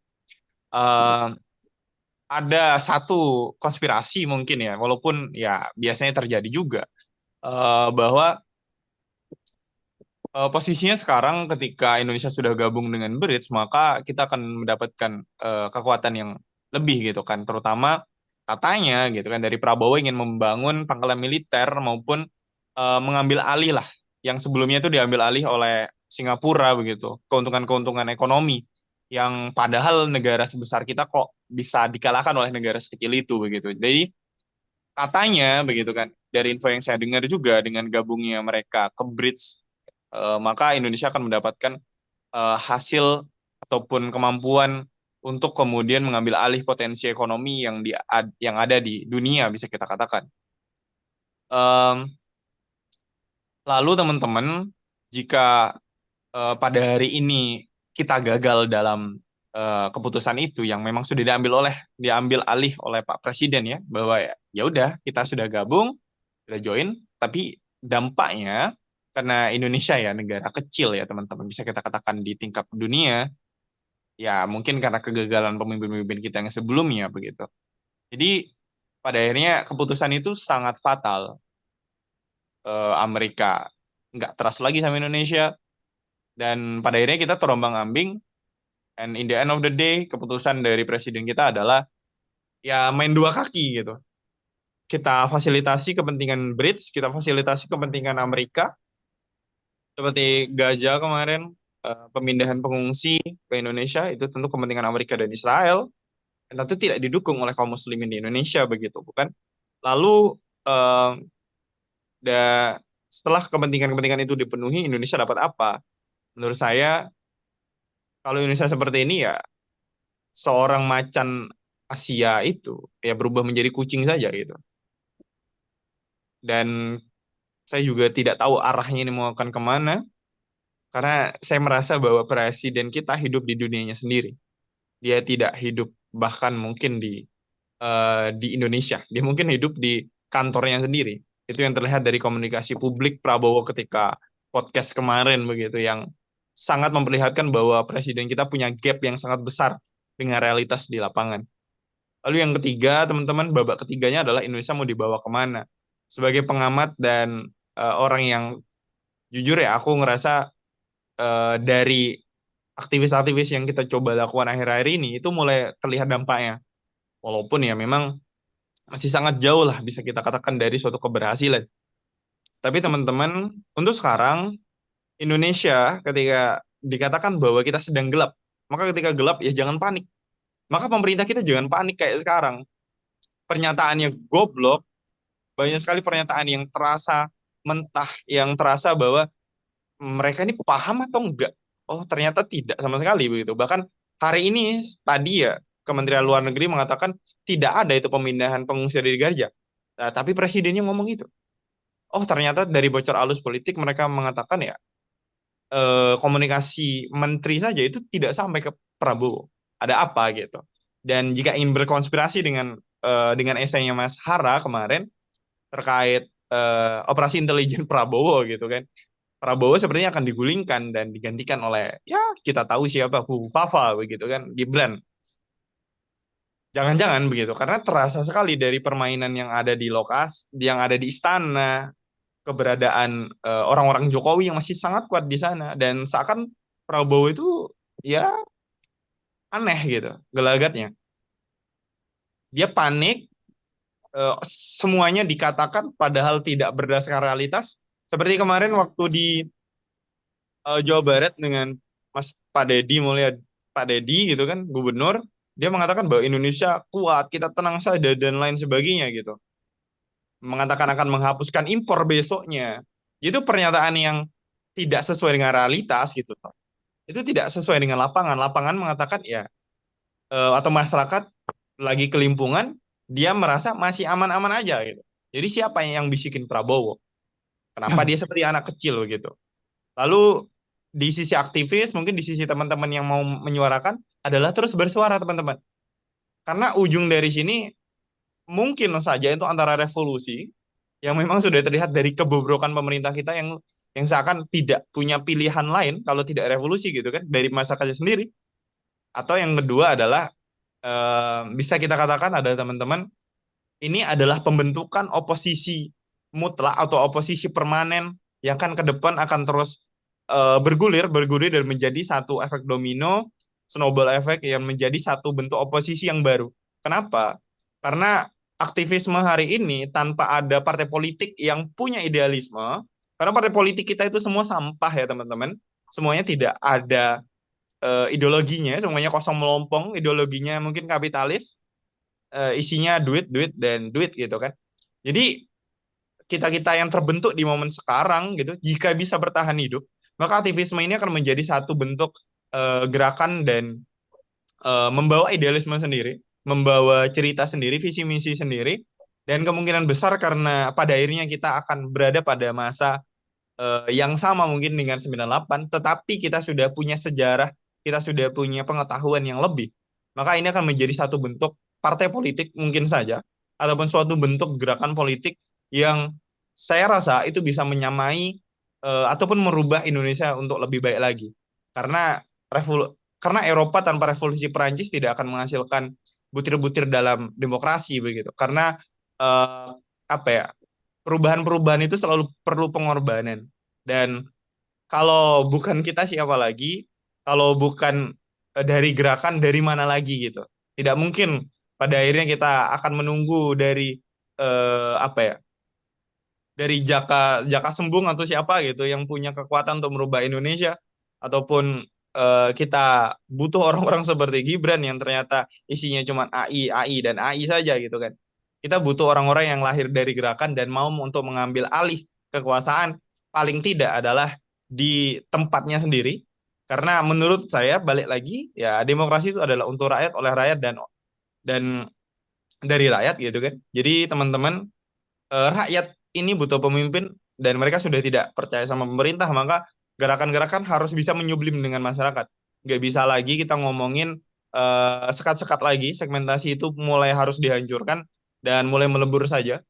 Eh, ada satu konspirasi mungkin ya, walaupun ya biasanya terjadi juga, bahwa posisinya sekarang ketika Indonesia sudah gabung dengan BRICS, maka kita akan mendapatkan kekuatan yang lebih gitu kan, terutama katanya gitu kan dari Prabowo ingin membangun pangkalan militer maupun mengambil alih lah yang sebelumnya itu diambil alih oleh Singapura begitu, keuntungan-keuntungan ekonomi yang padahal negara sebesar kita kok bisa dikalahkan oleh negara sekecil itu begitu. Jadi katanya begitu kan dari info yang saya dengar juga dengan gabungnya mereka ke BRICS, maka Indonesia akan mendapatkan hasil ataupun kemampuan untuk kemudian mengambil alih potensi ekonomi yang ada di dunia bisa kita katakan. Um, Lalu teman-teman, jika pada hari ini kita gagal dalam keputusan itu yang memang sudah diambil alih oleh Pak Presiden ya, bahwa ya udah kita sudah gabung, sudah join, tapi dampaknya karena Indonesia ya negara kecil ya teman-teman, bisa kita katakan di tingkat dunia, ya mungkin karena kegagalan pemimpin-pemimpin kita yang sebelumnya begitu. Jadi pada akhirnya keputusan itu sangat fatal. Amerika nggak trust lagi sama Indonesia dan pada akhirnya kita terombang-ambing, and in the end of the day keputusan dari presiden kita adalah ya main dua kaki gitu. Kita fasilitasi kepentingan BRICS, kita fasilitasi kepentingan Amerika seperti Gaza kemarin, pemindahan pengungsi ke Indonesia itu tentu kepentingan Amerika dan Israel dan tentu tidak didukung oleh kaum muslimin di Indonesia begitu bukan. Lalu eh, setelah kepentingan-kepentingan itu dipenuhi, Indonesia dapat apa? Menurut saya kalau Indonesia seperti ini ya seorang macan Asia itu ya berubah menjadi kucing saja gitu. Dan saya juga tidak tahu arahnya ini mau akan kemana, karena saya merasa bahwa presiden kita hidup di dunianya sendiri. Dia tidak hidup bahkan mungkin di Indonesia. Dia mungkin hidup di kantornya sendiri. Itu yang terlihat dari komunikasi publik Prabowo ketika podcast kemarin begitu, yang sangat memperlihatkan bahwa presiden kita punya gap yang sangat besar dengan realitas di lapangan. Lalu yang ketiga, teman-teman, babak ketiganya adalah Indonesia mau dibawa kemana. Sebagai pengamat dan orang yang jujur ya, aku ngerasa dari aktivis-aktivis yang kita coba lakukan akhir-akhir ini, itu mulai terlihat dampaknya. Walaupun ya memang masih sangat jauh lah bisa kita katakan dari suatu keberhasilan. Tapi teman-teman, untuk sekarang, Indonesia ketika dikatakan bahwa kita sedang gelap, Maka ketika gelap ya jangan panik. Maka pemerintah kita jangan panik kayak sekarang. Pernyataannya goblok, banyak sekali pernyataan yang terasa mentah, yang terasa bahwa mereka ini paham atau enggak. Oh, ternyata tidak sama sekali begitu. Bahkan hari ini tadi ya Kementerian Luar Negeri mengatakan tidak ada itu pemindahan pengungsi dari Gaza. Nah, tapi presidennya ngomong itu. Oh, ternyata dari bocor alus politik mereka mengatakan ya komunikasi menteri saja itu tidak sampai ke Prabowo. Ada apa gitu. Dan jika ingin berkonspirasi dengan esainya Mas Hara kemarin terkait operasi intelijen Prabowo gitu kan. Prabowo sepertinya akan digulingkan dan digantikan oleh ya kita tahu siapa Fafa begitu kan Gibran. Jangan-jangan begitu karena terasa sekali dari permainan yang ada di lokasi, yang ada di istana, keberadaan orang-orang Jokowi yang masih sangat kuat di sana dan seakan Prabowo itu ya aneh gitu gelagatnya. Dia panik, semuanya dikatakan padahal tidak berdasarkan realitas. Seperti kemarin waktu di Jawa Barat dengan Pak Deddy Pak Deddy gitu kan gubernur, dia mengatakan bahwa Indonesia kuat, kita tenang saja dan lain sebagainya gitu. Mengatakan akan menghapuskan impor besoknya. Itu pernyataan yang tidak sesuai dengan realitas gitu. Itu tidak sesuai dengan lapangan. Lapangan mengatakan ya atau masyarakat lagi kelimpungan, dia merasa masih aman-aman aja gitu. Jadi siapa yang bisikin Prabowo? Kenapa dia seperti anak kecil gitu? Lalu di sisi aktivis, mungkin di sisi teman-teman yang mau menyuarakan adalah terus bersuara teman-teman. Karena ujung dari sini mungkin saja itu antara revolusi yang memang sudah terlihat dari kebobrokan pemerintah kita yang seakan tidak punya pilihan lain kalau tidak revolusi gitu kan dari masyarakatnya sendiri. Atau yang kedua adalah bisa kita katakan ada teman-teman ini adalah pembentukan oposisi mutlak atau oposisi permanen yang kan ke depan akan terus bergulir dan menjadi satu efek domino, snowball effect yang menjadi satu bentuk oposisi yang baru. Kenapa? Karena aktivisme hari ini tanpa ada partai politik yang punya idealisme, karena partai politik kita itu semua sampah ya teman-teman, semuanya tidak ada ideologinya, semuanya kosong melompong, ideologinya mungkin kapitalis, isinya duit, duit, dan duit gitu kan. Jadi kita-kita yang terbentuk di momen sekarang gitu, jika bisa bertahan hidup, maka aktivisme ini akan menjadi satu bentuk gerakan dan membawa idealisme sendiri, membawa cerita sendiri, visi misi sendiri, dan kemungkinan besar karena pada akhirnya kita akan berada pada masa yang sama mungkin dengan 98, tetapi kita sudah punya sejarah, kita sudah punya pengetahuan yang lebih. Maka ini akan menjadi satu bentuk partai politik mungkin saja, ataupun suatu bentuk gerakan politik yang saya rasa itu bisa menyamai ataupun merubah Indonesia untuk lebih baik lagi. Karena karena Eropa tanpa revolusi Perancis tidak akan menghasilkan butir-butir dalam demokrasi begitu. Karena eh, apa ya? Perubahan-perubahan itu selalu perlu pengorbanan. Dan kalau bukan kita siapa lagi? Kalau bukan dari gerakan dari mana lagi gitu. Tidak mungkin pada akhirnya kita akan menunggu dari apa ya? Dari Jaka Jaka Sembung atau siapa gitu yang punya kekuatan untuk merubah Indonesia ataupun kita butuh orang-orang seperti Gibran yang ternyata isinya cuma AI dan AI saja gitu kan. Kita butuh orang-orang yang lahir dari gerakan dan mau untuk mengambil alih kekuasaan paling tidak adalah di tempatnya sendiri. Karena menurut saya balik lagi ya demokrasi itu adalah untuk rakyat oleh rakyat dan dari rakyat gitu kan. Jadi teman-teman rakyat ini butuh pemimpin dan mereka sudah tidak percaya sama pemerintah, maka gerakan-gerakan harus bisa menyublim dengan masyarakat. Nggak bisa lagi kita ngomongin sekat-sekat lagi, segmentasi itu mulai harus dihancurkan dan mulai melebur saja.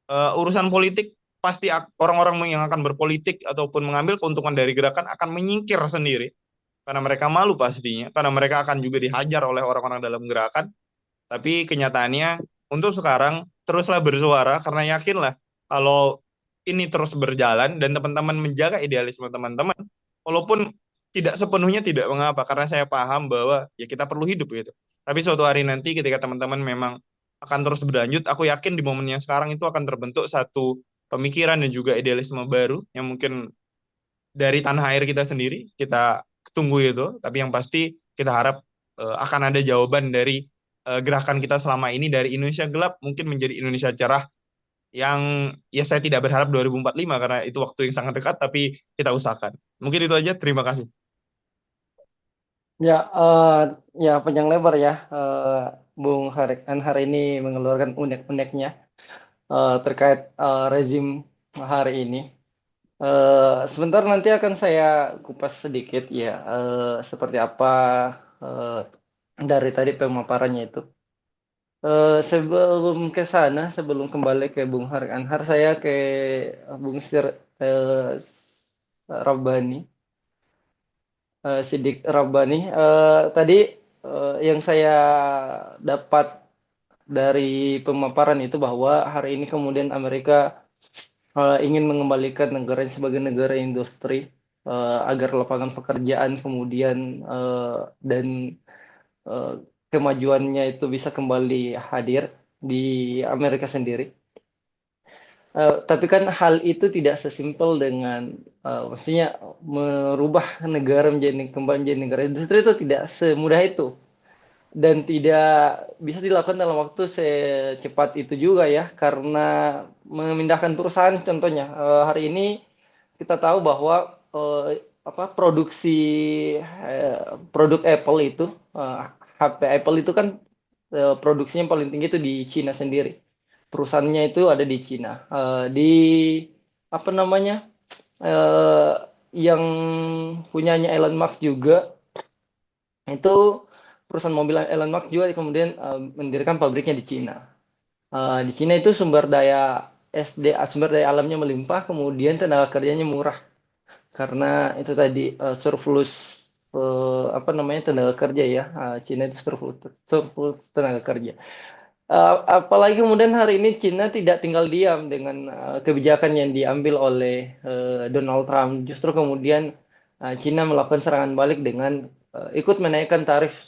Urusan politik pasti orang-orang yang akan berpolitik ataupun mengambil keuntungan dari gerakan akan menyingkir sendiri karena mereka malu pastinya, karena mereka akan juga dihajar oleh orang-orang dalam gerakan. Tapi kenyataannya untuk sekarang teruslah bersuara karena yakinlah kalau ini terus berjalan dan teman-teman menjaga idealisme teman-teman, walaupun tidak sepenuhnya tidak mengapa karena saya paham bahwa ya kita perlu hidup gitu. Tapi suatu hari nanti ketika teman-teman memang akan terus berlanjut, aku yakin di momen yang sekarang itu akan terbentuk satu pemikiran dan juga idealisme baru yang mungkin dari tanah air kita sendiri kita tunggu itu. Tapi yang pasti kita harap akan ada jawaban dari gerakan kita selama ini dari Indonesia gelap mungkin menjadi Indonesia cerah yang ya saya tidak berharap 2045 karena itu waktu yang sangat dekat tapi kita usahakan. Mungkin itu aja. Terima kasih. Ya, ya panjang lebar ya. Bung Anhar ini mengeluarkan unek-uneknya terkait rezim hari ini. Sebentar nanti akan saya kupas sedikit ya, seperti apa eh, dari tadi pemaparannya itu. Sebelum ke sana, sebelum kembali ke Bung Anhar, saya ke Bung Rabbani, Sidik Rabbani. Tadi yang saya dapat dari pemaparan itu bahwa hari ini kemudian Amerika ingin mengembalikan negaranya sebagai negara industri agar lapangan pekerjaan kemudian dan eh, kemajuannya itu bisa kembali hadir di Amerika sendiri. Tapi kan hal itu tidak sesimpel dengan maksudnya merubah negara kembali menjadi negara industri itu tidak semudah itu dan tidak bisa dilakukan dalam waktu secepat itu juga ya karena memindahkan perusahaan contohnya hari ini kita tahu bahwa apa produksi produk Apple itu HP Apple itu kan produksinya paling tinggi itu di Cina sendiri. Perusahaannya itu ada di Cina. Di apa namanya eh, yang punyanya Elon Musk juga itu perusahaan mobil Elon Musk juga kemudian mendirikan pabriknya di Cina. Di Cina itu sumber daya alamnya melimpah, kemudian tenaga kerjanya murah karena itu tadi surplus apa namanya tenaga kerja ya. Cina itu surplus tenaga kerja. Apalagi kemudian hari ini Cina tidak tinggal diam dengan kebijakan yang diambil oleh Donald Trump. Justru kemudian Cina melakukan serangan balik dengan ikut menaikkan tarif,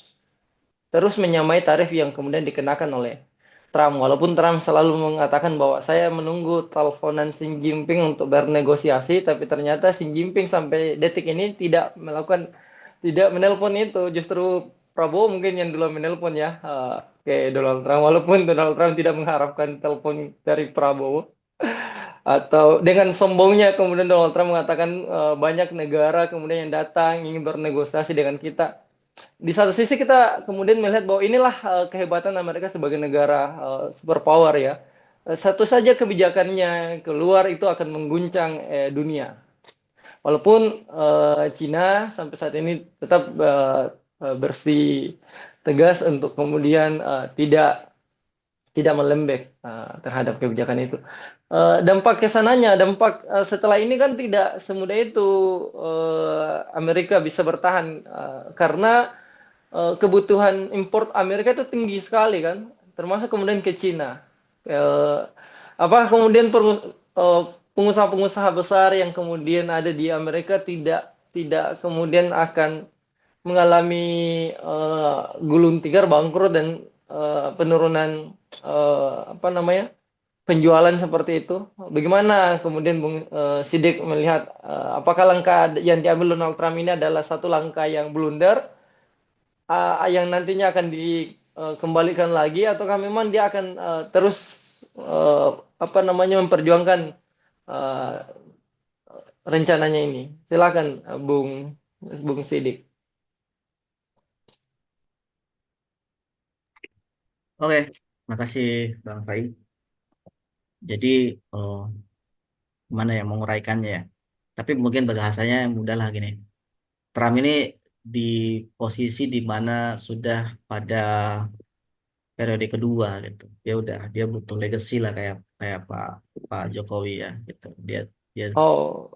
terus menyamai tarif yang kemudian dikenakan oleh Trump. Walaupun Trump selalu mengatakan bahwa saya menunggu teleponan Xi Jinping untuk bernegosiasi, tapi ternyata Xi Jinping sampai detik ini tidak menelpon itu. Justru Prabowo mungkin yang dulu menelpon ya ke Donald Trump. Walaupun Donald Trump tidak mengharapkan telepon dari Prabowo. Atau dengan sombongnya kemudian Donald Trump mengatakan banyak negara kemudian yang datang ingin bernegosiasi dengan kita. Di satu sisi kita kemudian melihat bahwa inilah kehebatan Amerika sebagai negara superpower ya. Satu saja kebijakannya keluar itu akan mengguncang dunia. Walaupun Cina sampai saat ini tetap bersih tegas untuk kemudian tidak melembek terhadap kebijakan itu. Dampak kesananya, dampak setelah ini kan tidak semudah itu Amerika bisa bertahan karena kebutuhan import Amerika itu tinggi sekali kan, termasuk kemudian ke Cina. Eh, apa kemudian pengusaha-pengusaha besar yang kemudian ada di Amerika tidak tidak kemudian akan mengalami gulung tikar bangkrut dan penurunan apa namanya penjualan seperti itu. Bagaimana kemudian Bung Sidik melihat apakah langkah yang diambil Donald Trump ini adalah satu langkah yang blunder yang nantinya akan dikembalikan lagi ataukah memang dia akan terus apa namanya memperjuangkan uh, rencananya ini. Silakan Bung Sidik. Oke, makasih Bang Fai. Jadi gimana ya menguraikannya ya. Tapi mungkin bahasanya yang mudah lah gini. Trump ini di posisi di mana sudah pada periode kedua gitu. Dia butuh legacy lah kayak kayak Pak Pak Jokowi ya gitu. Dia dia Oh,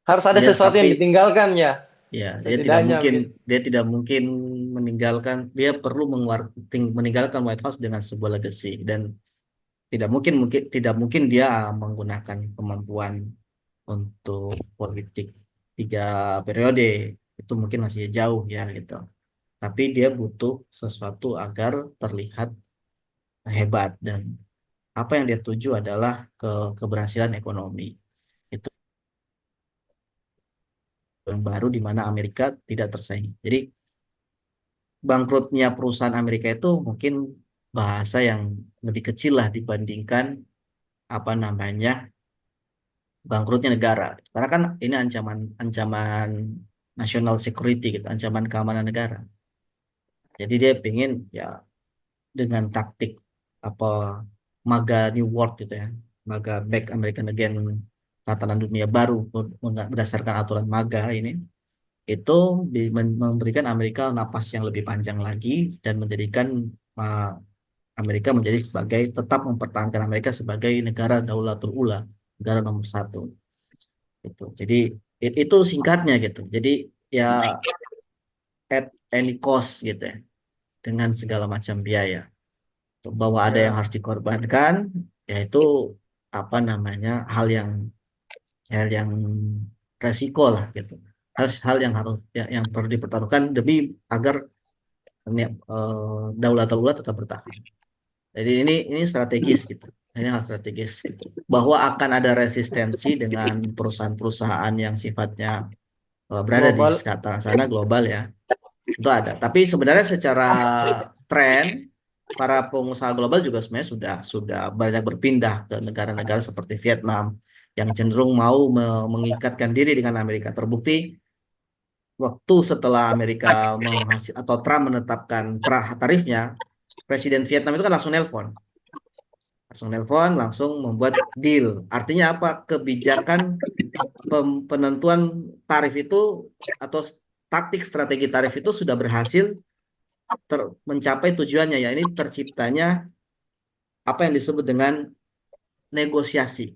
harus ada dia sesuatu yang tapi ditinggalkan ya, ya setidaknya begitu. dia tidak mungkin meninggalkan dia perlu meninggalkan White House dengan sebuah legacy dan tidak mungkin dia menggunakan kemampuan untuk politik 3 periode itu mungkin masih jauh ya gitu. Tapi dia butuh sesuatu agar terlihat hebat dan apa yang dia tuju adalah keberhasilan ekonomi. Itu yang baru di mana Amerika tidak tersaing. Jadi bangkrutnya perusahaan Amerika itu mungkin bahasa yang lebih kecil lah dibandingkan apa namanya bangkrutnya negara. Karena kan ini ancaman ancaman national security gitu, ancaman keamanan negara. Jadi dia ingin ya dengan taktik apa MAGA New World gitu ya, MAGA Back American Again, tatanan dunia baru berdasarkan aturan MAGA ini itu memberikan Amerika napas yang lebih panjang lagi dan menjadikan uh, Amerika menjadi sebagai tetap mempertahankan Amerika sebagai negara Daulatul Ula, negara nomor satu. Gitu. Jadi itu singkatnya gitu. Jadi ya at any cost gitu ya, dengan segala macam biaya. Bahwa ada yang Ya, harus dikorbankan, yaitu apa namanya hal yang resiko lah gitu. Hal yang harus yang perlu dipertaruhkan demi agar Daulatul Ula tetap bertahan. Jadi ini strategis gitu. Ini hal strategis gitu. Bahwa akan ada resistensi dengan perusahaan-perusahaan yang sifatnya berada di global. sekitaran sana global ya. Itu ada. Tapi sebenarnya secara tren para pengusaha global juga sebenarnya sudah banyak berpindah ke negara-negara seperti Vietnam yang cenderung mau mengikatkan diri dengan Amerika. Terbukti waktu setelah Amerika atau Trump menetapkan tarifnya, Presiden Vietnam itu kan langsung membuat deal. Artinya apa? Kebijakan penentuan tarif itu atau taktik strategi tarif itu sudah berhasil mencapai tujuannya, ya ini terciptanya apa yang disebut dengan negosiasi.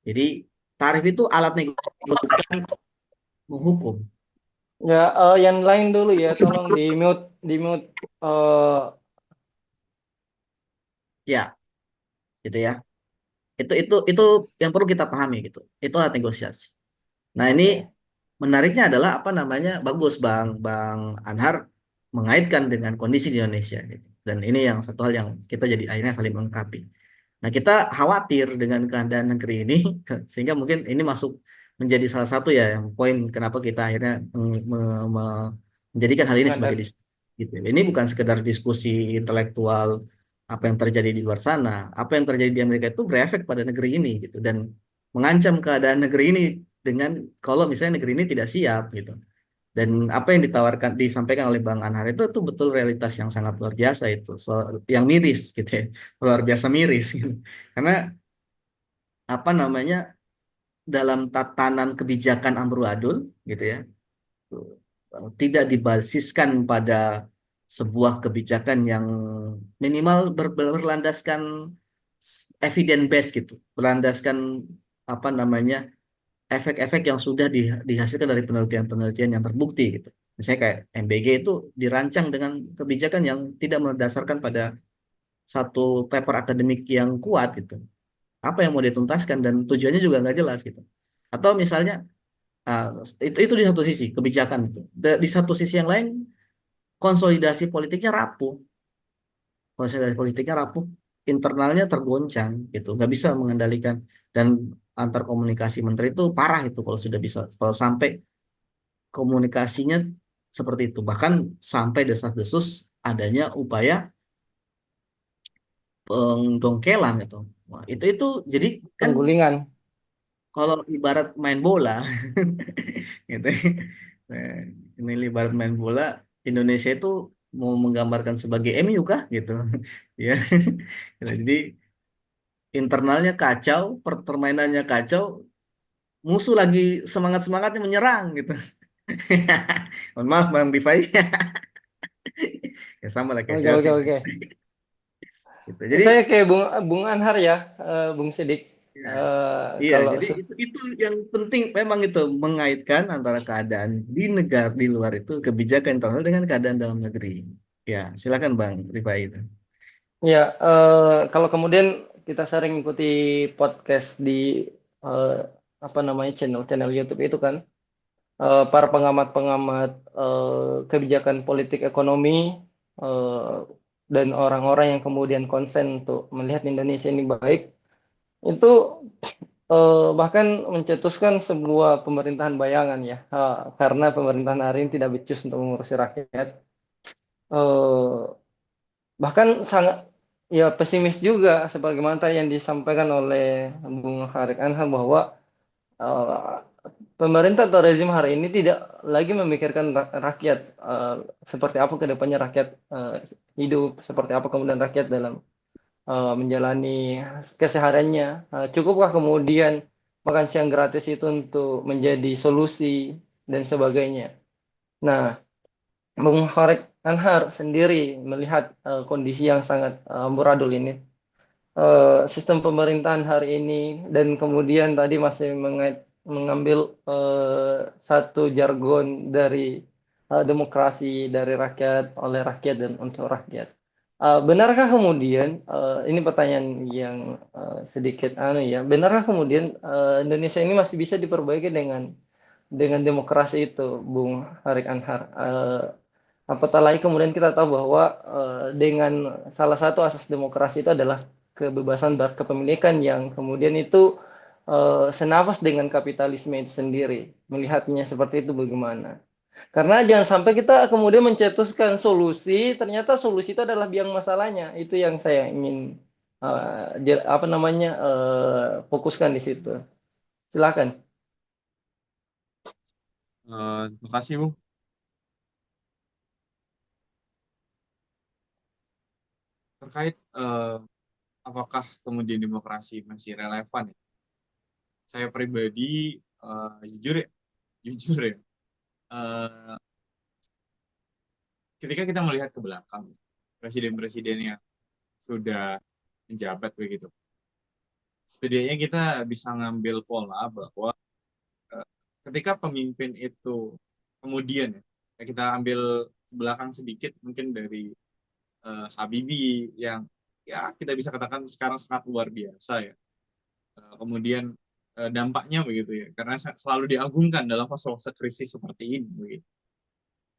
Jadi tarif itu alat negosiasi, bukan menghukum. Ya, yang lain dulu ya, tolong di mute. Ya, gitu ya. Itu yang perlu kita pahami gitu. Itu alat negosiasi. Nah, ini Oke. menariknya adalah apa namanya? Bagus Bang Anhar mengaitkan dengan kondisi di Indonesia gitu. Dan ini yang satu hal yang kita jadi akhirnya saling melengkapi. Nah, kita khawatir dengan keadaan negeri ini, sehingga mungkin ini masuk menjadi salah satu ya yang poin kenapa kita akhirnya menjadikan hal ini sebagai Mengandalkan. diskusi. Gitu. Ini bukan sekedar diskusi intelektual apa yang terjadi di luar sana, apa yang terjadi di Amerika itu berefek pada negeri ini gitu dan mengancam keadaan negeri ini dengan kalau misalnya negeri ini tidak siap gitu. Dan apa yang disampaikan oleh Bang Anhar itu betul realitas yang sangat luar biasa itu, yang miris gitu ya, luar biasa miris gitu. Karena apa namanya dalam tatanan kebijakan amburadul gitu ya, tidak dibasiskan pada sebuah kebijakan yang minimal berlandaskan evidence base gitu, berlandaskan apa namanya efek-efek yang sudah dihasilkan dari penelitian-penelitian yang terbukti gitu. Misalnya kayak MBG itu dirancang dengan kebijakan yang tidak berdasarkan pada satu paper akademik yang kuat gitu. Apa yang mau dituntaskan dan tujuannya juga nggak jelas gitu. Atau misalnya ah, itu di satu sisi kebijakan itu. Di satu sisi yang lain konsolidasi politiknya rapuh. Konsolidasi politiknya rapuh, internalnya tergoncang gitu, nggak bisa mengendalikan dan antar komunikasi menteri itu parah itu kalau sampai komunikasinya seperti itu bahkan sampai desas-desus adanya upaya pengdongkelan gitu. Wah, itu jadi kan Penggulingan. kalau ibarat main bola gitu. Nah, ini ibarat main bola Indonesia itu mau menggambarkan sebagai MU kah gitu ya. Gitu. Jadi internalnya kacau, permainannya kacau, musuh lagi semangat-semangatnya menyerang gitu. Mohon maaf Bang Rifai. Ya sama lah kayak Oke, oke, Chelsea. oke. Gitu. Jadi Saya kayak Bung Anhar ya, Bung Sidik. ya, iya, Kalau jadi itu yang penting memang itu mengaitkan antara keadaan di negara di luar itu kebijakan internal dengan keadaan dalam negeri. Ya, silakan Bang Rifai itu. ya, kalau kemudian kita sering ikuti podcast di eh, apa namanya channel-channel YouTube itu kan, para pengamat-pengamat kebijakan politik ekonomi eh, dan orang-orang yang kemudian konsen untuk melihat Indonesia ini baik, itu bahkan mencetuskan sebuah pemerintahan bayangan ya, karena pemerintahan hari ini tidak becus untuk mengurusi rakyat. eh, bahkan sangat ya pesimis juga sebagaimana tadi yang disampaikan oleh Bung Harik Anhar bahwa eh, pemerintah atau rezim hari ini tidak lagi memikirkan rakyat seperti apa ke depannya rakyat hidup, seperti apa kemudian rakyat dalam menjalani kesehariannya. Cukupkah kemudian makan siang gratis itu untuk menjadi solusi dan sebagainya. Nah, Bung Horek Anhar sendiri melihat kondisi yang sangat amburadul ini, sistem pemerintahan hari ini, dan kemudian tadi masih mengambil satu jargon dari demokrasi dari rakyat, oleh rakyat, dan untuk rakyat. Benarkah kemudian, ini pertanyaan yang sedikit ya, benarkah kemudian Indonesia ini masih bisa diperbaiki dengan demokrasi itu, Bung Harik Anhar? Apatah lagi kemudian kita tahu bahwa dengan salah satu asas demokrasi itu adalah kebebasan berkepemilikan yang kemudian itu senafas dengan kapitalisme itu sendiri. Melihatnya seperti itu bagaimana? Karena jangan sampai kita kemudian mencetuskan solusi, ternyata solusi itu adalah biang masalahnya. Itu yang saya ingin fokuskan di situ. Silakan. Terima kasih, Bu. Terkait apakah kemudian demokrasi masih relevan ya? Saya pribadi jujur ya, jujur ya. eh, Ketika kita melihat ke belakang, presiden-presiden yang sudah menjabat begitu, setidaknya kita bisa ngambil pola bahwa eh, ketika pemimpin itu kemudian ya, kita ambil ke belakang sedikit mungkin dari Habibie yang ya kita bisa katakan sekarang sangat luar biasa ya. Kemudian dampaknya begitu ya, karena selalu diagungkan dalam fase-fase krisis seperti ini begitu.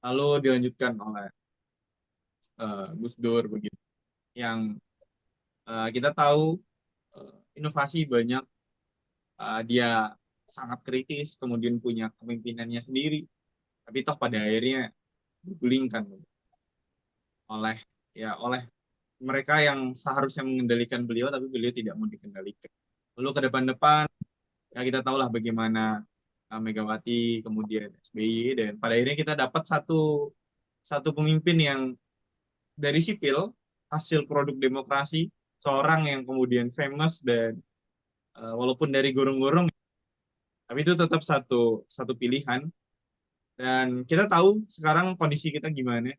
Lalu dilanjutkan oleh Gus Dur begitu, yang kita tahu inovasi banyak, dia sangat kritis, kemudian punya kepemimpinannya sendiri, tapi toh pada akhirnya digulingkan oleh oleh mereka yang seharusnya mengendalikan beliau, tapi beliau tidak mau dikendalikan. Lalu ke depan-depan, ya kita tahulah bagaimana Megawati, kemudian SBY, dan pada akhirnya kita dapat satu satu pemimpin yang dari sipil, hasil produk demokrasi, seorang yang kemudian famous dan walaupun dari gorong-gorong, tapi itu tetap satu satu pilihan. Dan kita tahu sekarang kondisi kita gimana.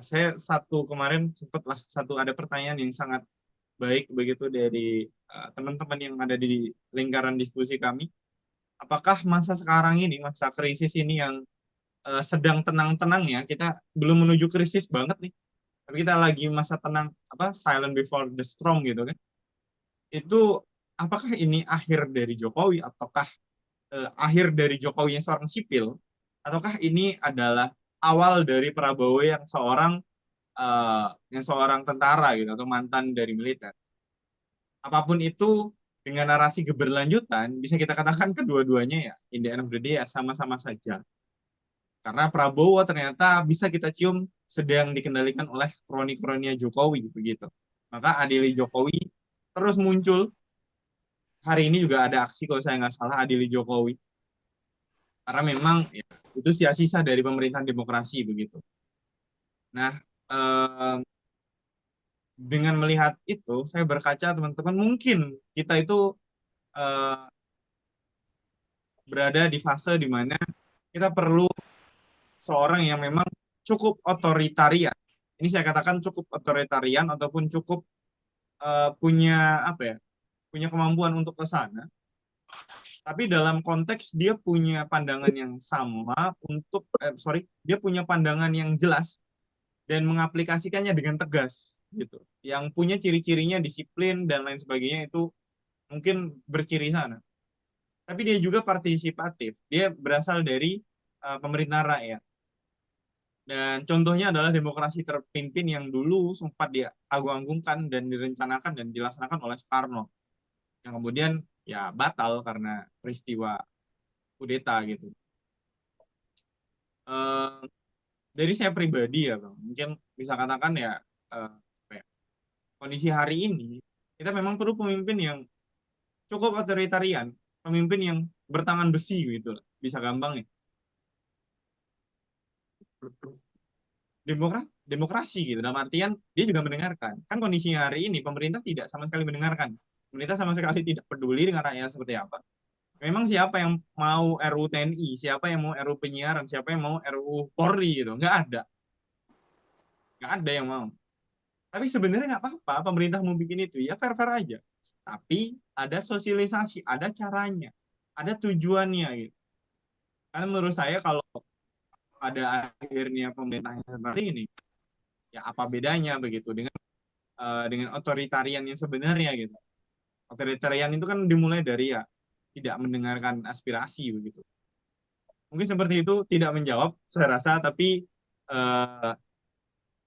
Saya satu kemarin sempatlah satu ada pertanyaan yang sangat baik begitu dari teman-teman yang ada di lingkaran diskusi kami. Apakah masa sekarang ini, masa krisis ini yang sedang tenang-tenangnya, kita belum menuju krisis banget nih, tapi kita lagi masa tenang, apa, silent before the storm gitu kan. Itu apakah ini akhir dari Jokowi, ataukah akhir dari Jokowi yang seorang sipil, ataukah ini adalah awal dari Prabowo yang seorang tentara gitu atau mantan dari militer. Apapun itu, dengan narasi keberlanjutan bisa kita katakan kedua-duanya ya in the end of the day ya sama-sama saja. Karena Prabowo ternyata bisa kita cium sedang dikendalikan oleh kroni-kroninya Jokowi begitu. Maka Adili Jokowi terus muncul. Hari ini juga ada aksi kalau saya nggak salah Adili Jokowi. Karena memang ya, itu sisa-sisa dari pemerintahan demokrasi begitu. Nah, eh, dengan melihat itu, saya berkaca teman-teman, mungkin kita itu eh, berada di fase di mana kita perlu seorang yang memang cukup otoritarian. Ini saya katakan cukup otoritarian ataupun cukup punya apa ya, punya kemampuan untuk ke sana. Tapi dalam konteks dia punya pandangan yang sama dia punya pandangan yang jelas dan mengaplikasikannya dengan tegas gitu. Yang punya ciri-cirinya disiplin dan lain sebagainya itu mungkin berciri sana. Tapi dia juga partisipatif. Dia berasal dari pemerintahan rakyat. Dan contohnya adalah demokrasi terpimpin yang dulu sempat diagung-agungkan dan direncanakan dan dilaksanakan oleh Soekarno. Yang kemudian ya batal karena peristiwa kudeta gitu. dari saya pribadi ya Bang, mungkin bisa katakan ya, apa ya, kondisi hari ini kita memang perlu pemimpin yang cukup otoritarian, pemimpin yang bertangan besi gitu lah. Bisa gampang ya. Demokrasi gitu. Dalam artian dia juga mendengarkan. Kan kondisinya hari ini pemerintah tidak sama sekali mendengarkan. Pemerintah sama sekali tidak peduli dengan rakyat seperti apa. Memang siapa yang mau RUU TNI, siapa yang mau RUU penyiaran, siapa yang mau RUU Polri gitu. Nggak ada yang mau. Tapi sebenarnya nggak apa-apa, pemerintah mau bikin itu, ya fair-fair aja. Tapi ada sosialisasi, ada caranya, ada tujuannya gitu. Karena menurut saya kalau pada akhirnya pemerintahnya seperti ini, ya apa bedanya begitu dengan otoritarian yang sebenarnya gitu. Otoritarian itu kan dimulai dari ya tidak mendengarkan aspirasi begitu. Mungkin seperti itu tidak menjawab saya rasa, tapi eh,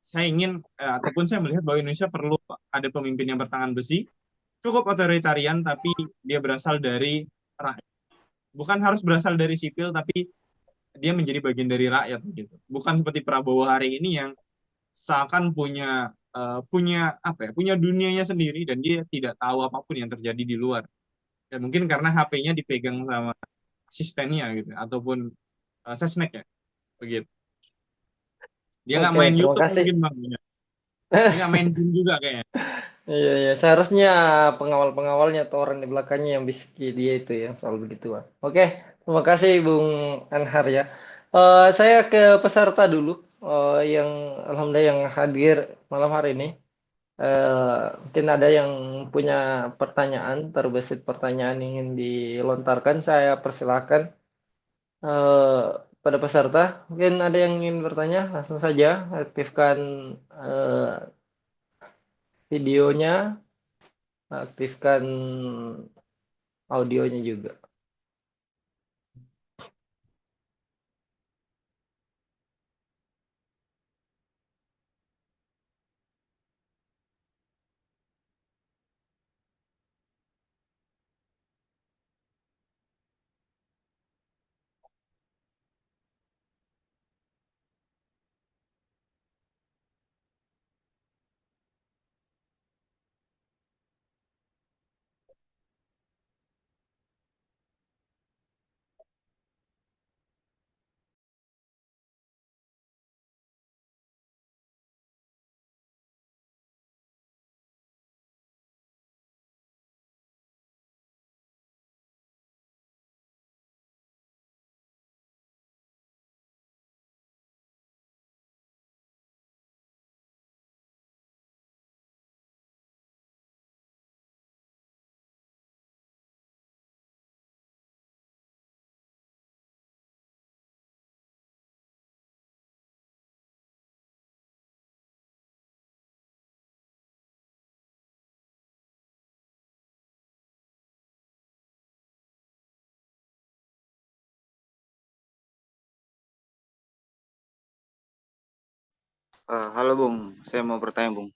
saya ingin ataupun saya melihat bahwa Indonesia perlu ada pemimpin yang bertangan besi, cukup otoritarian tapi dia berasal dari rakyat. Bukan harus berasal dari sipil tapi dia menjadi bagian dari rakyat gitu. Bukan seperti Prabowo hari ini yang seakan punya apa ya, punya dunianya sendiri dan dia tidak tahu apapun yang terjadi di luar. Dan mungkin karena HP-nya dipegang sama asistennya gitu ataupun sesnek ya begitu. Dia nggak Oke, main terima YouTube kasih. mungkin Bang. Dia nggak main game juga kayaknya. Iya, iya. Seharusnya pengawal-pengawalnya atau orang di belakangnya yang bisiki dia itu yang selalu begitu. Oke, terima kasih Bung Anhar ya. Saya ke peserta dulu yang alhamdulillah yang hadir malam hari ini. Mungkin ada yang punya pertanyaan, terbesit pertanyaan ingin dilontarkan. Saya persilahkan eh, pada peserta. Mungkin ada yang ingin bertanya, langsung saja aktifkan videonya, aktifkan audionya juga. Halo Bung, saya mau bertanya Bung.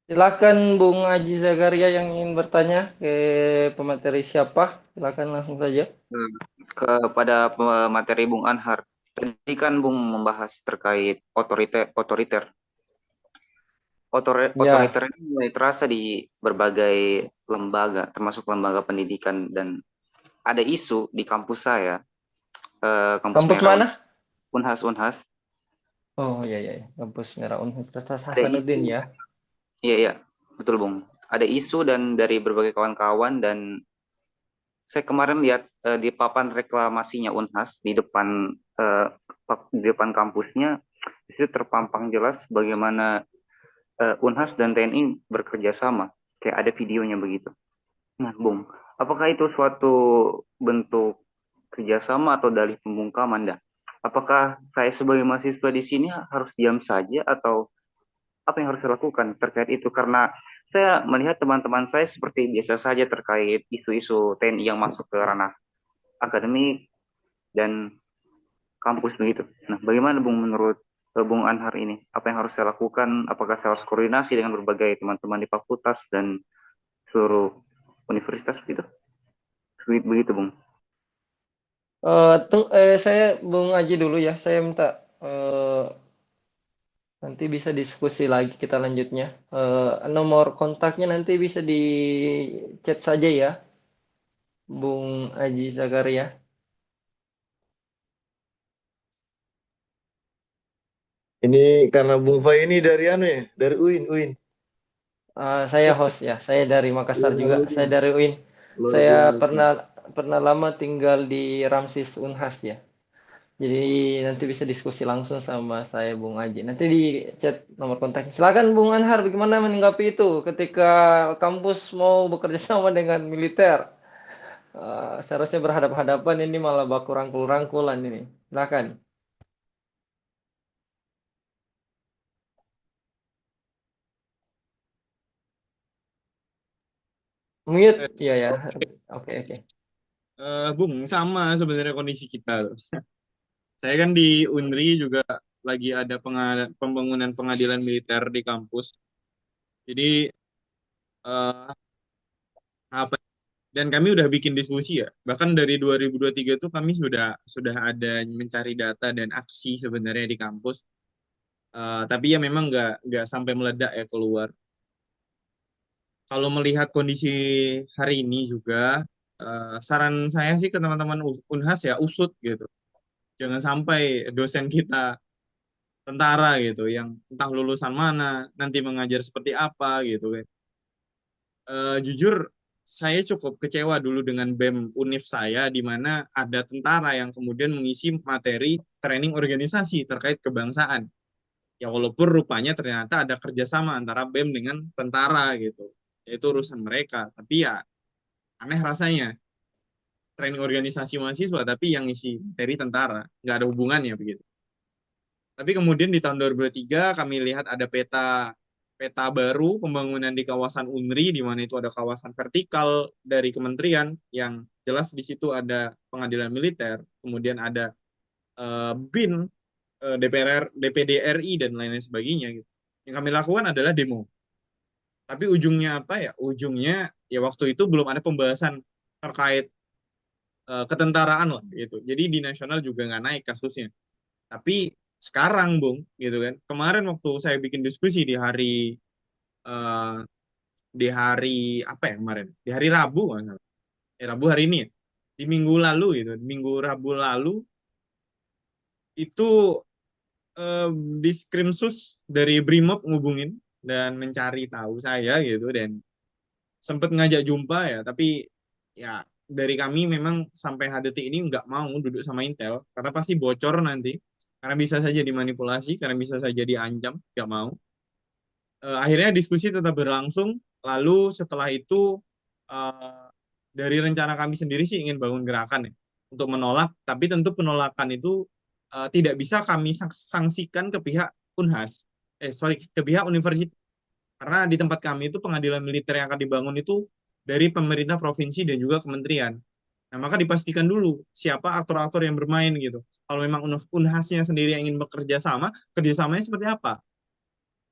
Silakan Bung Aji Zakaria yang ingin bertanya ke pemateri siapa? Silakan langsung saja. Eh, Kepada pemateri Bung Anhar, tadi kan Bung membahas terkait otoriter. Ya, Otoriter ini mulai terasa di berbagai lembaga, termasuk lembaga pendidikan dan ada isu di kampus saya, kampus kampus Merah mana? Unhas Unhas, Oh iya iya, kampus Merah Universitas ada Hasanuddin isu, ya. iya iya, betul Bung, ada isu dan dari berbagai kawan-kawan dan saya kemarin lihat di papan reklamasinya Unhas di depan kampusnya itu terpampang jelas bagaimana Unhas dan TNI bekerja sama. Kayak ada videonya begitu. Nah, Bung, apakah itu suatu bentuk kerjasama atau dalih pembungkaman, dah? Apakah saya sebagai mahasiswa di sini harus diam saja atau apa yang harus saya lakukan terkait itu? Karena saya melihat teman-teman saya seperti biasa saja terkait isu-isu TNI yang masuk ke ranah akademik dan kampus begitu. Nah, bagaimana Bung menurut Bung Anhar ini? Apa yang harus saya lakukan? Apakah saya harus koordinasi dengan berbagai teman-teman di fakultas dan seluruh universitas begitu? Begitu, Bung. Saya Bung Aji dulu ya. Saya minta nanti bisa diskusi lagi kita lanjutnya. Nomor kontaknya nanti bisa di chat saja ya, Bung Aji Zakaria. Ini karena Bung Fai ini dari anu ya, dari UIN. Saya host ya. Saya dari Makassar juga. Saya dari UIN. Luar Saya biasa. pernah lama tinggal di Ramsis Unhas ya. Jadi nanti bisa diskusi langsung sama saya Bung Aji. Nanti di chat nomor kontaknya. Silakan Bung Anhar, bagaimana menanggapi itu ketika kampus mau bekerja sama dengan militer? Seharusnya berhadapan-hadapan ini malah baku rangkul-rangkulan ini. Silakan. Mute, iya ya. Oke, oke. Bung, sama sebenarnya kondisi kita. Saya kan di Unri juga lagi ada pembangunan pengadilan militer di kampus. Jadi eh, apa dan kami udah bikin diskusi ya. Bahkan dari 2023 tuh kami sudah ada mencari data dan aksi sebenarnya di kampus. Tapi ya memang nggak sampai meledak ya keluar. Kalau melihat kondisi hari ini juga, saran saya sih ke teman-teman Unhas ya usut gitu. Jangan sampai dosen kita tentara gitu yang entah lulusan mana, nanti mengajar seperti apa gitu kan. Jujur saya cukup kecewa dulu dengan BEM Univ saya di mana ada tentara yang kemudian mengisi materi training organisasi terkait kebangsaan. Ya walaupun rupanya ternyata ada kerjasama antara BEM dengan tentara gitu. Itu urusan mereka. Tapi ya aneh rasanya training organisasi mahasiswa tapi yang isi materi tentara. Nggak ada hubungannya begitu. Tapi kemudian di tahun 2023 kami lihat ada peta peta baru pembangunan di kawasan Unri di mana itu ada kawasan vertikal dari kementerian yang jelas di situ ada pengadilan militer, kemudian ada BIN, DPR, DPD RI dan lain-lain sebagainya gitu. Yang kami lakukan adalah demo. Tapi ujungnya apa ya? Ujungnya ya waktu itu belum ada pembahasan terkait ketentaraan lah gitu. Jadi di nasional juga nggak naik kasusnya. Tapi sekarang, Bung, gitu kan. Kemarin waktu saya bikin diskusi eh, di hari apa ya kemarin? Di hari Rabu, Rabu hari ini ya. Di minggu lalu gitu, minggu Rabu lalu itu eh, Diskrimsus dari Brimob ngubungin dan mencari tahu saya gitu dan sempat ngajak jumpa ya, tapi ya dari kami memang sampai detik ini nggak mau duduk sama Intel karena pasti bocor nanti, karena bisa saja dimanipulasi, karena bisa saja diancam, nggak mau. Akhirnya diskusi tetap berlangsung. Lalu setelah itu eh, dari rencana kami sendiri sih ingin bangun gerakan ya untuk menolak, tapi tentu penolakan itu tidak bisa kami sanksikan ke pihak Unhas, sorry, ke pihak universitas. Karena di tempat kami itu pengadilan militer yang akan dibangun itu dari pemerintah provinsi dan juga kementerian. Nah, maka dipastikan dulu siapa aktor-aktor yang bermain gitu. Kalau memang Unhasnya sendiri yang ingin bekerja sama, kerjasamanya seperti apa?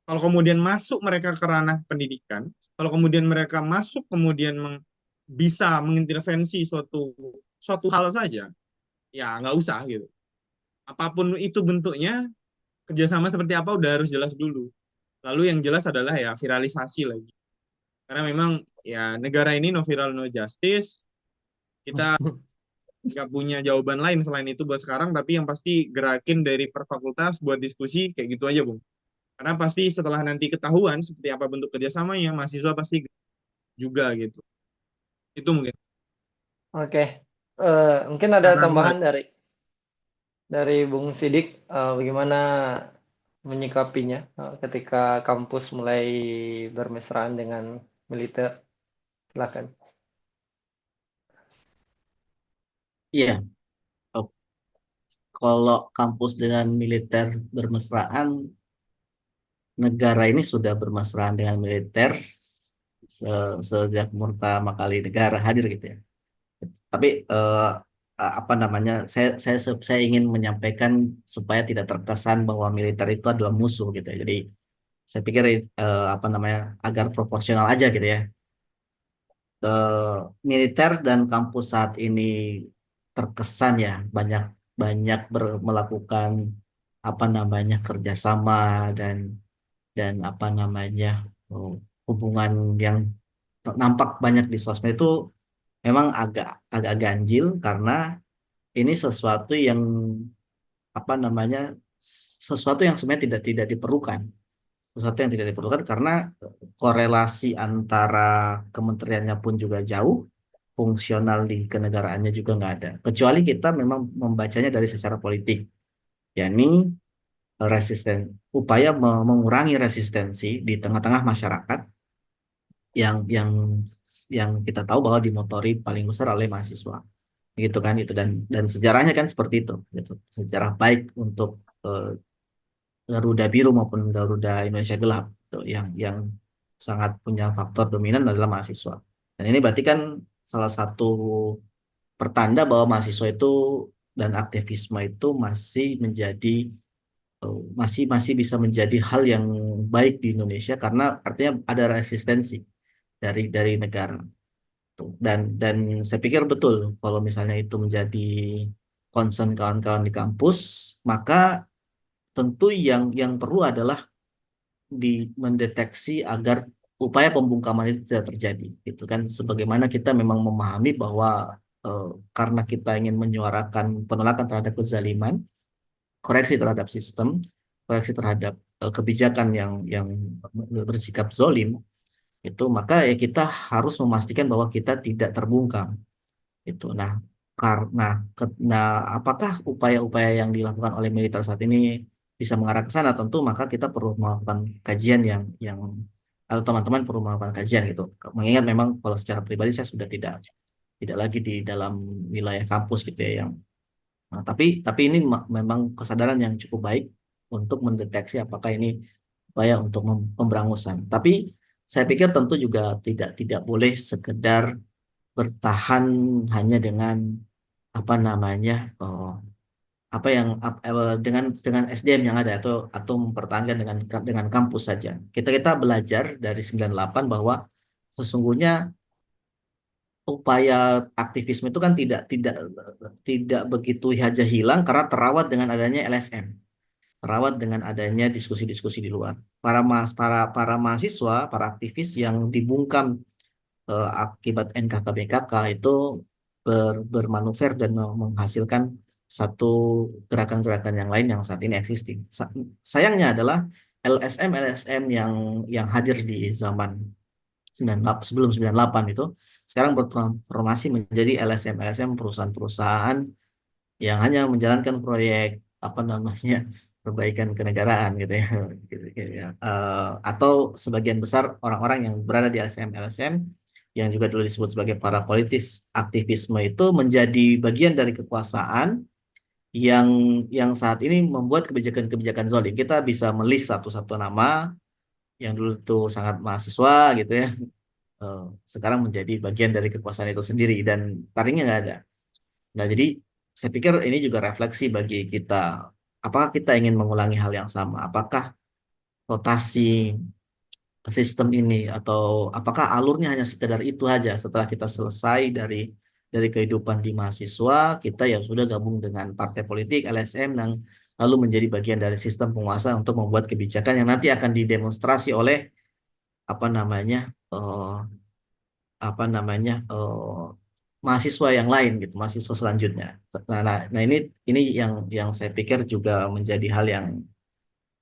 Kalau kemudian masuk mereka ke ranah pendidikan, kalau kemudian mereka masuk kemudian bisa mengintervensi suatu suatu hal saja, ya nggak usah gitu. Apapun itu bentuknya, kerjasama seperti apa udah harus jelas dulu. Lalu yang jelas adalah ya viralisasi lagi. Karena memang ya negara ini no viral no justice. Kita nggak punya jawaban lain selain itu buat sekarang, tapi yang pasti gerakin dari per fakultas buat diskusi kayak gitu aja, Bung. Karena pasti setelah nanti ketahuan seperti apa bentuk kerjasamanya, mahasiswa pasti juga gitu. Itu mungkin. Oke. Mungkin ada Saranmu tambahan aja. dari Bung Sidik, bagaimana menyikapinya ketika kampus mulai bermesraan dengan militer. Silakan. Iya, oh, kalau kampus dengan militer bermesraan, negara ini sudah bermesraan dengan militer sejak pertama kali negara hadir gitu ya. Tapi apa namanya? Saya ingin menyampaikan supaya tidak terkesan bahwa militer itu adalah musuh gitu ya. Jadi saya pikir apa namanya agar proporsional aja gitu ya. Militer dan kampus saat ini terkesan ya banyak banyak melakukan apa namanya kerjasama dan apa namanya oh, hubungan yang nampak banyak di sosmed itu memang agak agak ganjil karena ini sesuatu yang apa namanya sesuatu yang sebenarnya tidak diperlukan, sesuatu yang tidak diperlukan karena korelasi antara kementeriannya pun juga jauh, fungsional di kenegaraannya juga nggak ada, kecuali kita memang membacanya dari secara politik, yakni resisten upaya mengurangi resistensi di tengah-tengah masyarakat yang kita tahu bahwa dimotori paling besar oleh mahasiswa gitu kan itu dan sejarahnya kan seperti itu gitu, sejarah baik untuk eh, Garuda Biru maupun Garuda Indonesia Gelap tuh yang sangat punya faktor dominan adalah mahasiswa. Dan ini berarti kan salah satu pertanda bahwa mahasiswa itu dan aktivisme itu masih menjadi masih masih bisa menjadi hal yang baik di Indonesia karena artinya ada resistensi dari negara. Tuh. Dan saya pikir betul kalau misalnya itu menjadi concern kawan-kawan di kampus, maka tentu yang perlu adalah mendeteksi agar upaya pembungkaman itu tidak terjadi gitu kan sebagaimana kita memang memahami bahwa eh, karena kita ingin menyuarakan penolakan terhadap kezaliman, koreksi terhadap sistem, koreksi terhadap kebijakan yang bersikap zolim itu, maka ya kita harus memastikan bahwa kita tidak terbungkam itu. Nah, karena nah, apakah upaya-upaya yang dilakukan oleh militer saat ini bisa mengarah ke sana? Tentu maka kita perlu melakukan kajian yang atau teman-teman perlu melakukan kajian gitu. Mengingat memang kalau secara pribadi saya sudah tidak lagi di dalam wilayah kampus gitu ya yang nah, tapi ini memang kesadaran yang cukup baik untuk mendeteksi apakah ini upaya untuk pemberangusan. Tapi saya pikir tentu juga tidak boleh sekedar bertahan hanya dengan apa namanya apa yang dengan SDM yang ada atau mempertahankan dengan kampus saja. Kita belajar dari 98 bahwa sesungguhnya upaya aktivisme itu kan tidak begitu saja hilang karena terawat dengan adanya LSM, terawat dengan adanya diskusi-diskusi di luar. Para mahasiswa, para aktivis yang dibungkam akibat NKKBKK itu bermanuver dan menghasilkan satu gerakan-gerakan yang lain yang saat ini existing. Sayangnya adalah LSM yang hadir di zaman 98 sebelum 98 itu sekarang bertransformasi menjadi LSM perusahaan-perusahaan yang hanya menjalankan proyek apa namanya perbaikan kenegaraan gitu ya, gitu ya. Atau sebagian besar orang-orang yang berada di LSM yang juga dulu disebut sebagai para politis aktivisme itu menjadi bagian dari kekuasaan yang saat ini membuat kebijakan-kebijakan zolim. Kita bisa melis satu-satu nama yang dulu tuh sangat mahasiswa gitu ya, eh, sekarang menjadi bagian dari kekuasaan itu sendiri dan taringnya nggak ada. Nah, jadi saya pikir ini juga refleksi bagi kita. Apakah kita ingin mengulangi hal yang sama? Apakah rotasi sistem ini atau apakah alurnya hanya sekedar itu saja setelah kita selesai dari kehidupan di mahasiswa, kita ya sudah gabung dengan partai politik LSM dan lalu menjadi bagian dari sistem penguasa untuk membuat kebijakan yang nanti akan didemonstrasi oleh apa namanya eh, mahasiswa yang lain gitu, mahasiswa selanjutnya. Nah, ini yang saya pikir juga menjadi hal yang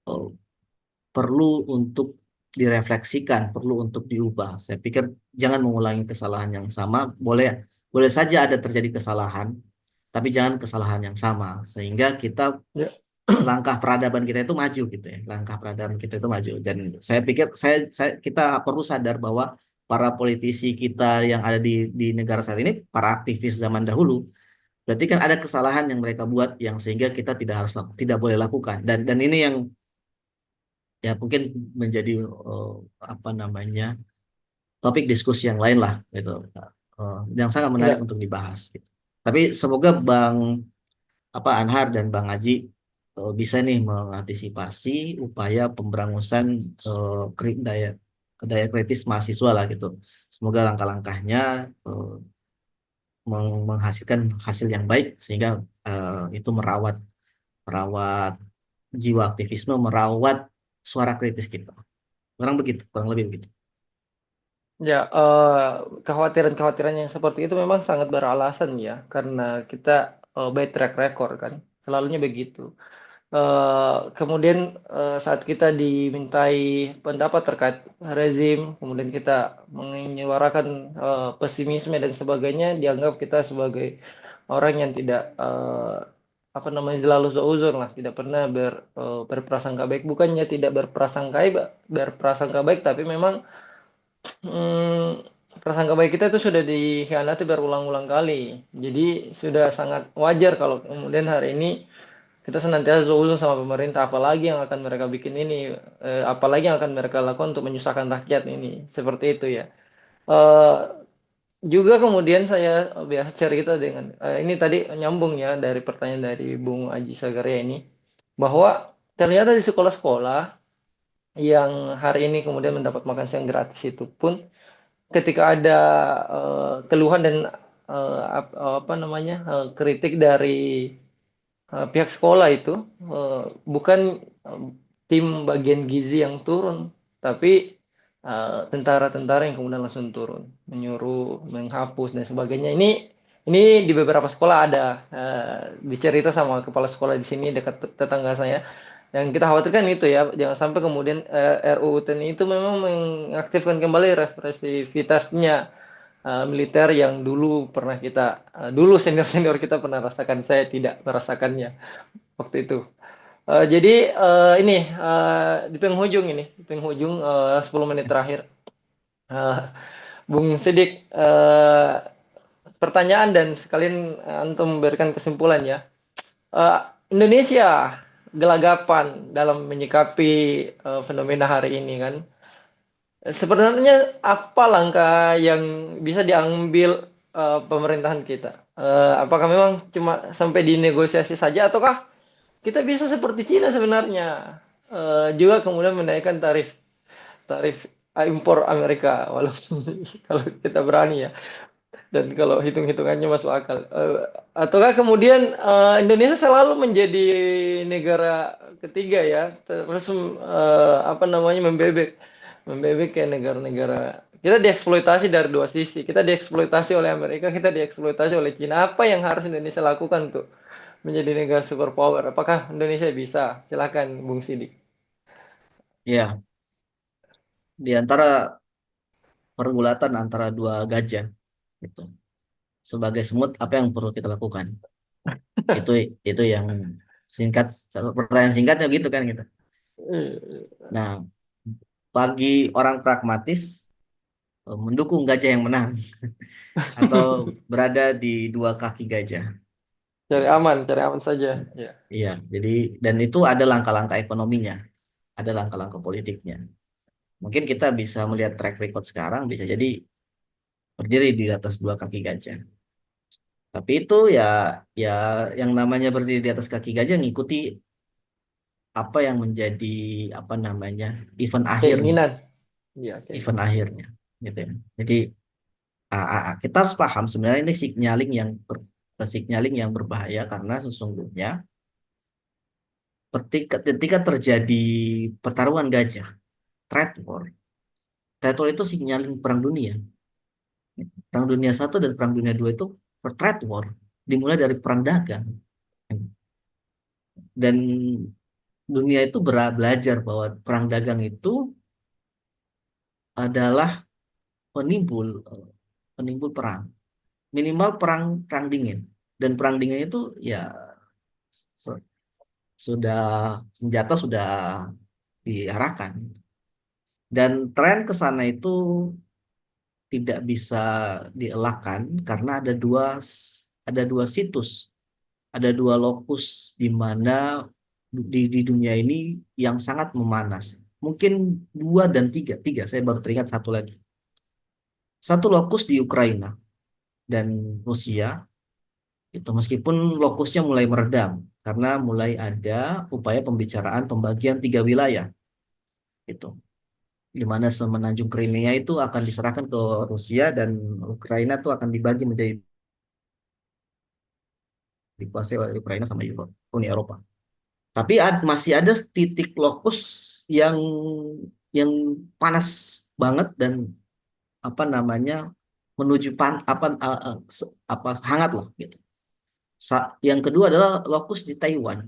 eh, perlu untuk direfleksikan, perlu untuk diubah. Saya pikir jangan mengulangi kesalahan yang sama. Boleh boleh saja ada terjadi kesalahan, tapi jangan kesalahan yang sama sehingga kita Ya. langkah peradaban kita itu maju gitu ya. Langkah peradaban kita itu maju dan saya pikir kita perlu sadar bahwa para politisi kita yang ada di negara saat ini, para aktivis zaman dahulu, berarti kan ada kesalahan yang mereka buat yang sehingga kita tidak boleh lakukan dan ini yang ya mungkin menjadi apa namanya topik diskusi yang lain lah gitu. Yang sangat menarik Ya. untuk dibahas gitu. Tapi semoga Anhar dan Bang Aji bisa nih mengantisipasi upaya pemberangusan daya kritis mahasiswa lah gitu. Semoga langkah-langkahnya menghasilkan hasil yang baik sehingga itu merawat merawat jiwa aktivisme, merawat suara kritis kita. Kurang lebih begitu. Ya, kekhawatiran-kekhawatiran yang seperti itu memang sangat beralasan ya, karena kita by track record kan, selalunya begitu. Kemudian saat kita dimintai pendapat terkait rezim, kemudian kita menyuarakan pesimisme dan sebagainya, dianggap kita sebagai orang yang tidak apa namanya selalu seuzur lah, tidak pernah berprasangka baik. Bukannya tidak berprasangka baik, tapi memang prasangka baik kita itu sudah dikhianati berulang-ulang kali. Jadi sudah sangat wajar kalau kemudian hari ini kita senantiasa seuzon sama pemerintah, apalagi yang akan mereka bikin ini, apalagi yang akan mereka lakukan untuk menyusahkan rakyat ini, seperti itu ya. Eh, Juga kemudian saya biasa cerita dengan, ini tadi nyambung ya dari pertanyaan dari Bung Aji Sagaria ini, bahwa ternyata di sekolah-sekolah yang hari ini kemudian mendapat makan siang gratis itu pun ketika ada keluhan dan apa namanya kritik dari pihak sekolah itu bukan tim bagian gizi yang turun, tapi tentara-tentara yang kemudian langsung turun, menyuruh menghapus dan sebagainya. Ini di beberapa sekolah ada dicerita sama kepala sekolah di sini dekat tetangga saya. Yang kita khawatirkan itu ya, jangan sampai kemudian RUU TNI itu memang mengaktifkan kembali represivitasnya militer yang dulu pernah kita dulu senior-senior kita pernah rasakan. Saya tidak merasakannya waktu itu. Jadi ini di penghujung 10 menit terakhir, uh, Bung Sidik, pertanyaan dan sekalian antum memberikan kesimpulan ya. Indonesia gelagapan dalam menyikapi fenomena hari ini kan. Sebenarnya apa langkah yang bisa diambil pemerintahan kita? Apakah memang cuma sampai di negosiasi saja, ataukah kita bisa seperti Cina sebenarnya, juga kemudian menaikkan tarif tarif impor Amerika, walaupun kalau kita berani ya, dan kalau hitung-hitungannya masuk akal. Ataukah kemudian Indonesia selalu menjadi negara ketiga ya, terus apa namanya membebek kayak negara-negara, kita dieksploitasi dari dua sisi, kita dieksploitasi oleh Amerika, kita dieksploitasi oleh Cina. Apa yang harus Indonesia lakukan untuk menjadi negara superpower? Apakah Indonesia bisa? Silakan Bung Sidik. Ya, di antara pergulatan antara dua gajah itu sebagai semut apa yang perlu kita lakukan? Itu itu yang singkat, pertanyaan singkatnya gitu kan gitu. Nah, bagi orang pragmatis mendukung gajah yang menang atau berada di dua kaki gajah. Cari aman saja. Ya. Iya, jadi dan itu ada langkah-langkah ekonominya, ada langkah-langkah politiknya. Mungkin kita bisa melihat track record sekarang bisa jadi berdiri di atas dua kaki gajah. Tapi itu ya ya yang namanya berdiri di atas kaki gajah ngikuti apa yang menjadi apa namanya event akhirnya, Keinginan. Ya, event keinginan. akhirnya, gitu ya. Jadi kita harus paham sebenarnya ini signaling yang berbahaya karena sesungguhnya ketika terjadi pertarungan gajah, trade war, itu signaling perang dunia. Perang dunia satu dan perang dunia dua itu trade war, dimulai dari perang dagang. Dan dunia itu belajar bahwa perang dagang itu adalah penimbul penimbul perang, minimal perang perang dingin. Dan perang dingin itu ya su- sudah senjata sudah diarahkan. Dan tren ke sana itu tidak bisa dielakkan karena ada dua situs, ada dua lokus di mana di dunia ini yang sangat memanas. Mungkin dua dan tiga, saya baru teringat satu lagi. Satu lokus di Ukraina dan Rusia, itu meskipun lokusnya mulai meredam karena mulai ada upaya pembicaraan pembagian tiga wilayah, itu di mana semenanjung Crimea itu akan diserahkan ke Rusia dan Ukraina itu akan dibagi menjadi dikuasai oleh Ukraina sama Uni Eropa. Tapi masih ada titik lokus yang panas banget dan apa namanya menuju hangat loh gitu. Yang kedua adalah lokus di Taiwan.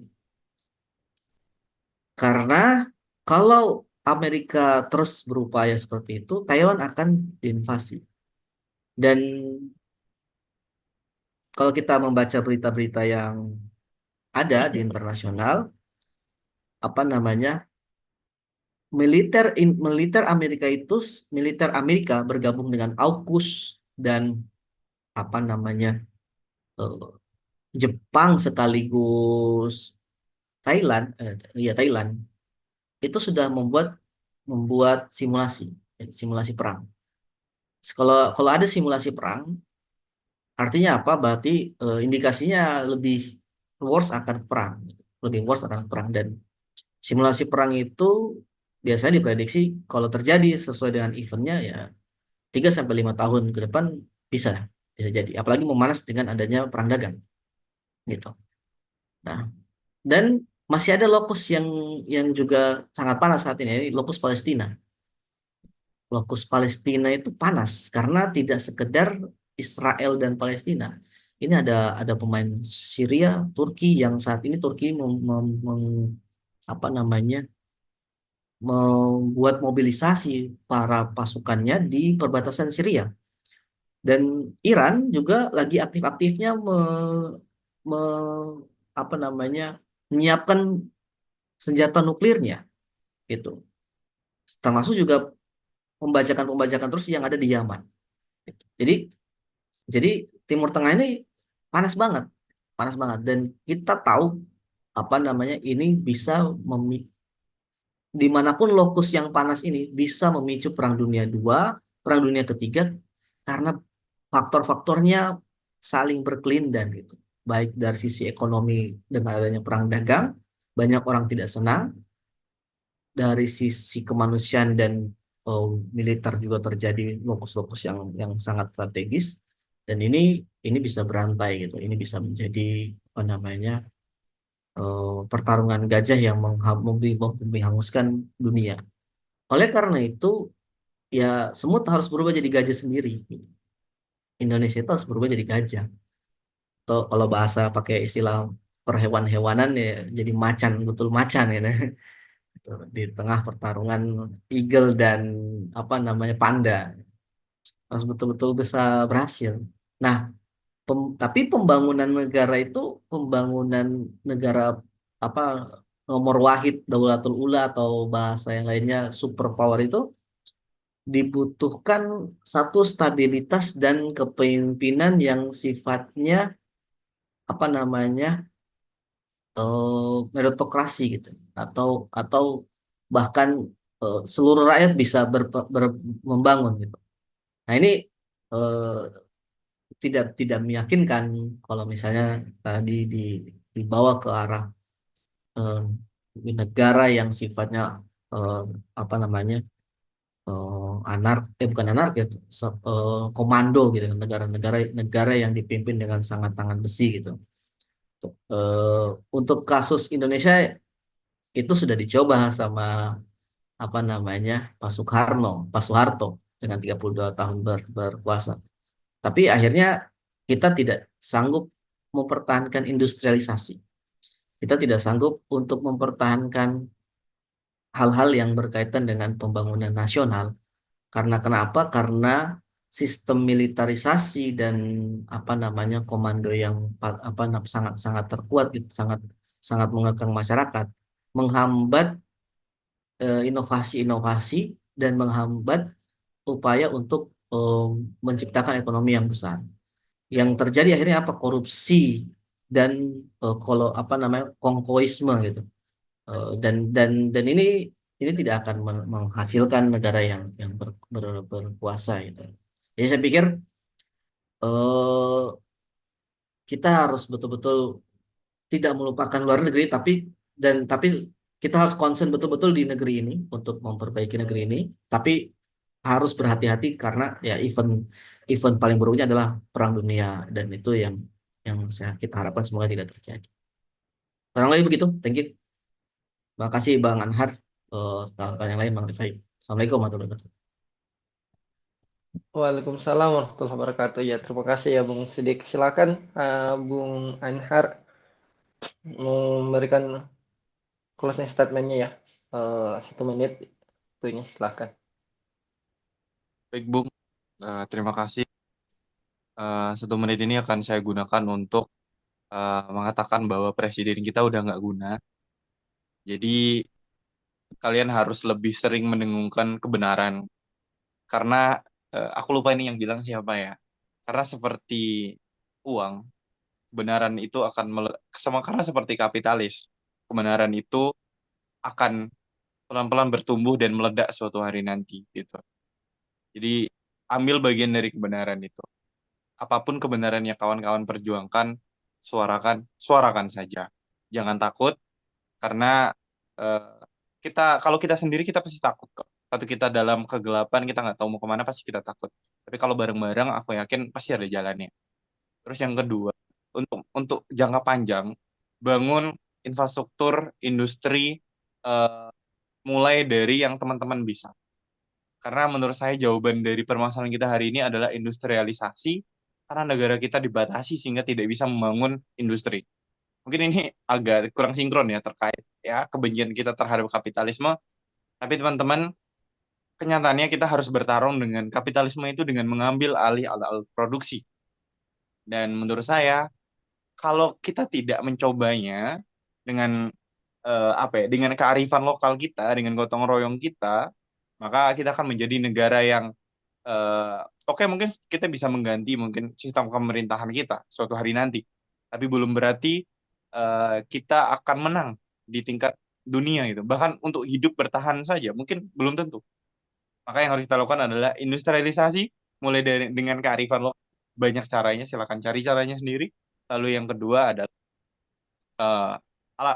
Karena kalau Amerika terus berupaya seperti itu, Taiwan akan diinvasi. Dan kalau kita membaca berita-berita yang ada di internasional, apa namanya, militer Amerika bergabung dengan AUKUS dan apa namanya eh, Jepang sekaligus Thailand itu sudah membuat simulasi perang. Kalau kalau ada simulasi perang, artinya apa? Berarti indikasinya lebih worse akan perang dan simulasi perang itu biasanya diprediksi kalau terjadi sesuai dengan eventnya ya 3 sampai 5 tahun ke depan bisa bisa jadi. Apalagi memanas dengan adanya perang dagang gitu. Nah, dan masih ada lokus yang juga sangat panas saat ini, lokus Palestina. Lokus Palestina itu panas karena tidak sekedar Israel dan Palestina. Ini ada pemain Syria, Turki yang saat ini Turki apa namanya membuat mobilisasi para pasukannya di perbatasan Syria. Dan Iran juga lagi aktif-aktifnya me- apa namanya menyiapkan senjata nuklirnya gitu. Termasuk juga pembajakan-pembajakan terus yang ada di Yaman. Gitu. Jadi Timur Tengah ini panas banget, panas banget. Dan kita tahu apa namanya ini bisa dimanapun lokus yang panas ini bisa memicu Perang Dunia II, Perang Dunia Ketiga karena faktor-faktornya saling berkelindan gitu. Baik dari sisi ekonomi dengan adanya perang dagang, banyak orang tidak senang. Dari sisi kemanusiaan dan oh, militer juga terjadi lokus-lokus yang sangat strategis. Dan ini bisa berantai gitu. Ini bisa menjadi apa namanya pertarungan gajah yang menghanguskan dunia. Oleh karena itu, ya semut harus berubah jadi gajah sendiri. Gitu. Indonesia itu harus berubah jadi gajah. Atau kalau bahasa pakai istilah perhewan-hewanan ya jadi macan, betul macan ya. Gitu. Di tengah pertarungan eagle dan apa namanya panda harus betul-betul bisa berhasil. Nah, tapi pembangunan negara itu pembangunan negara apa nomor wahid Daulatul Ula atau bahasa yang lainnya superpower itu dibutuhkan satu stabilitas dan kepemimpinan yang sifatnya apa namanya meritokrasi gitu atau bahkan seluruh rakyat bisa membangun gitu. Nah ini eh, tidak meyakinkan kalau misalnya tadi dibawa ke arah eh, negara yang sifatnya eh, apa namanya bukan ya komando gitu negara yang dipimpin dengan sangat tangan besi gitu. Eh, untuk kasus Indonesia itu sudah dicoba sama apa namanya Pak Soeharto dengan 32 tahun berkuasa. Tapi akhirnya kita tidak sanggup mempertahankan industrialisasi. Kita tidak sanggup untuk mempertahankan hal-hal yang berkaitan dengan pembangunan nasional. Karena kenapa? Karena sistem militarisasi dan apa namanya komando yang sangat-sangat terkuat, gitu, sangat sangat mengekang masyarakat, menghambat inovasi-inovasi dan menghambat upaya untuk menciptakan ekonomi yang besar. Yang terjadi akhirnya apa? Korupsi dan kalau apa namanya konvoisme gitu. Dan ini tidak akan menghasilkan negara yang berkuasa gitu. Jadi saya pikir eh, kita harus betul-betul tidak melupakan luar negeri, tapi kita harus concern betul-betul di negeri ini untuk memperbaiki negeri ini. Tapi harus berhati-hati karena ya event paling buruknya adalah Perang Dunia dan itu yang yang kita harapkan semoga tidak terjadi. Kurang lebih begitu. Thank you. Terima kasih Bang Anhar. Kawan-kawan yang lain Bang Rifai. Assalamualaikum warahmatullahi wabarakatuh. Waalaikumsalam warahmatullahi wabarakatuh. Ya, terima kasih ya Bung Sidik. Silakan Bung Anhar memberikan closing statement-nya ya. 1 menit itunya, silakan. Baik, Bung. Terima kasih. 1 menit ini akan saya gunakan untuk mengatakan bahwa presiden kita udah nggak guna. Jadi kalian harus lebih sering mendengungkan kebenaran. Karena aku lupa ini yang bilang siapa ya. Karena seperti uang, kebenaran itu akan sama karena seperti kapitalis. Kebenaran itu akan pelan-pelan bertumbuh dan meledak suatu hari nanti gitu. Jadi ambil bagian dari kebenaran itu. Apapun kebenaran yang kawan-kawan perjuangkan, suarakan saja. Jangan takut karena eh, kalau kita sendiri kita pasti takut kok. Waktu kita dalam kegelapan kita nggak tahu mau kemana pasti kita takut. Tapi kalau bareng-bareng aku yakin pasti ada jalannya. Terus yang kedua, untuk jangka panjang bangun infrastruktur industri eh, mulai dari yang teman-teman bisa. Karena menurut saya jawaban dari permasalahan kita hari ini adalah industrialisasi karena negara kita dibatasi sehingga tidak bisa membangun industri. Mungkin ini agak kurang sinkron ya terkait ya kebencian kita terhadap kapitalisme. Tapi teman-teman, kenyataannya kita harus bertarung dengan kapitalisme itu dengan mengambil alih alat produksi. Dan menurut saya, kalau kita tidak mencobanya dengan dengan kearifan lokal kita, dengan gotong royong kita, maka kita akan menjadi negara yang oke, mungkin kita bisa mengganti mungkin sistem pemerintahan kita suatu hari nanti. Tapi belum berarti kita akan menang di tingkat dunia gitu. Bahkan untuk hidup bertahan saja mungkin belum tentu. Maka yang harus kita lakukan adalah industrialisasi mulai dari dengan kearifan lokal. Banyak caranya, silakan cari caranya sendiri. Lalu yang kedua adalah eh,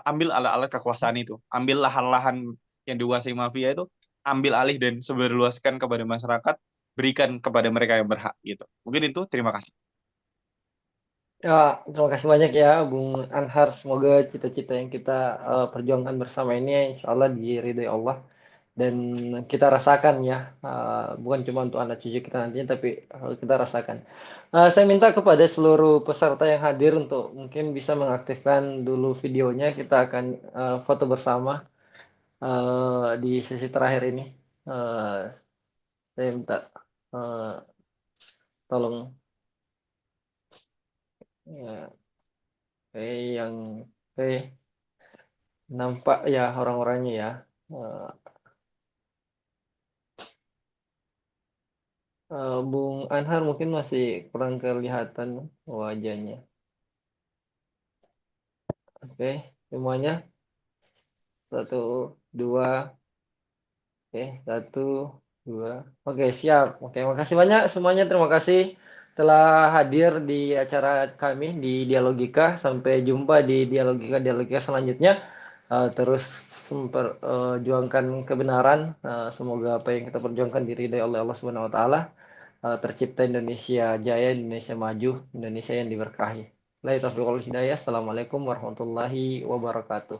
ambil alat-alat kekuasaan itu. Ambil lahan-lahan yang dikuasai mafia itu, ambil alih dan sebarluaskan kepada masyarakat, berikan kepada mereka yang berhak gitu. Mungkin itu, terima kasih. Ya, terima kasih banyak ya Bung Anhar. Semoga cita-cita yang kita perjuangkan bersama ini insya Allah diridhoi Allah dan kita rasakan ya, bukan cuma untuk anak cucu kita nantinya, tapi kita rasakan. Saya minta kepada seluruh peserta yang hadir untuk mungkin bisa mengaktifkan dulu videonya. Kita akan foto bersama di sesi terakhir ini. Saya minta tolong ya, yang nampak ya orang-orangnya ya. Bung Anhar mungkin masih kurang kelihatan wajahnya. Oke, semuanya. 1, 2. Oke, 1, 2. Oke, siap. Oke, makasih banyak semuanya. Terima kasih telah hadir di acara kami di Dialogika. Sampai jumpa di Dialogika selanjutnya. Terus memperjuangkan kebenaran. Semoga apa yang kita perjuangkan diridai oleh Allah Subhanahu Wa Taala. Tercipta Indonesia Jaya, Indonesia maju, Indonesia yang diberkahi. Assalamualaikum warahmatullahi wabarakatuh.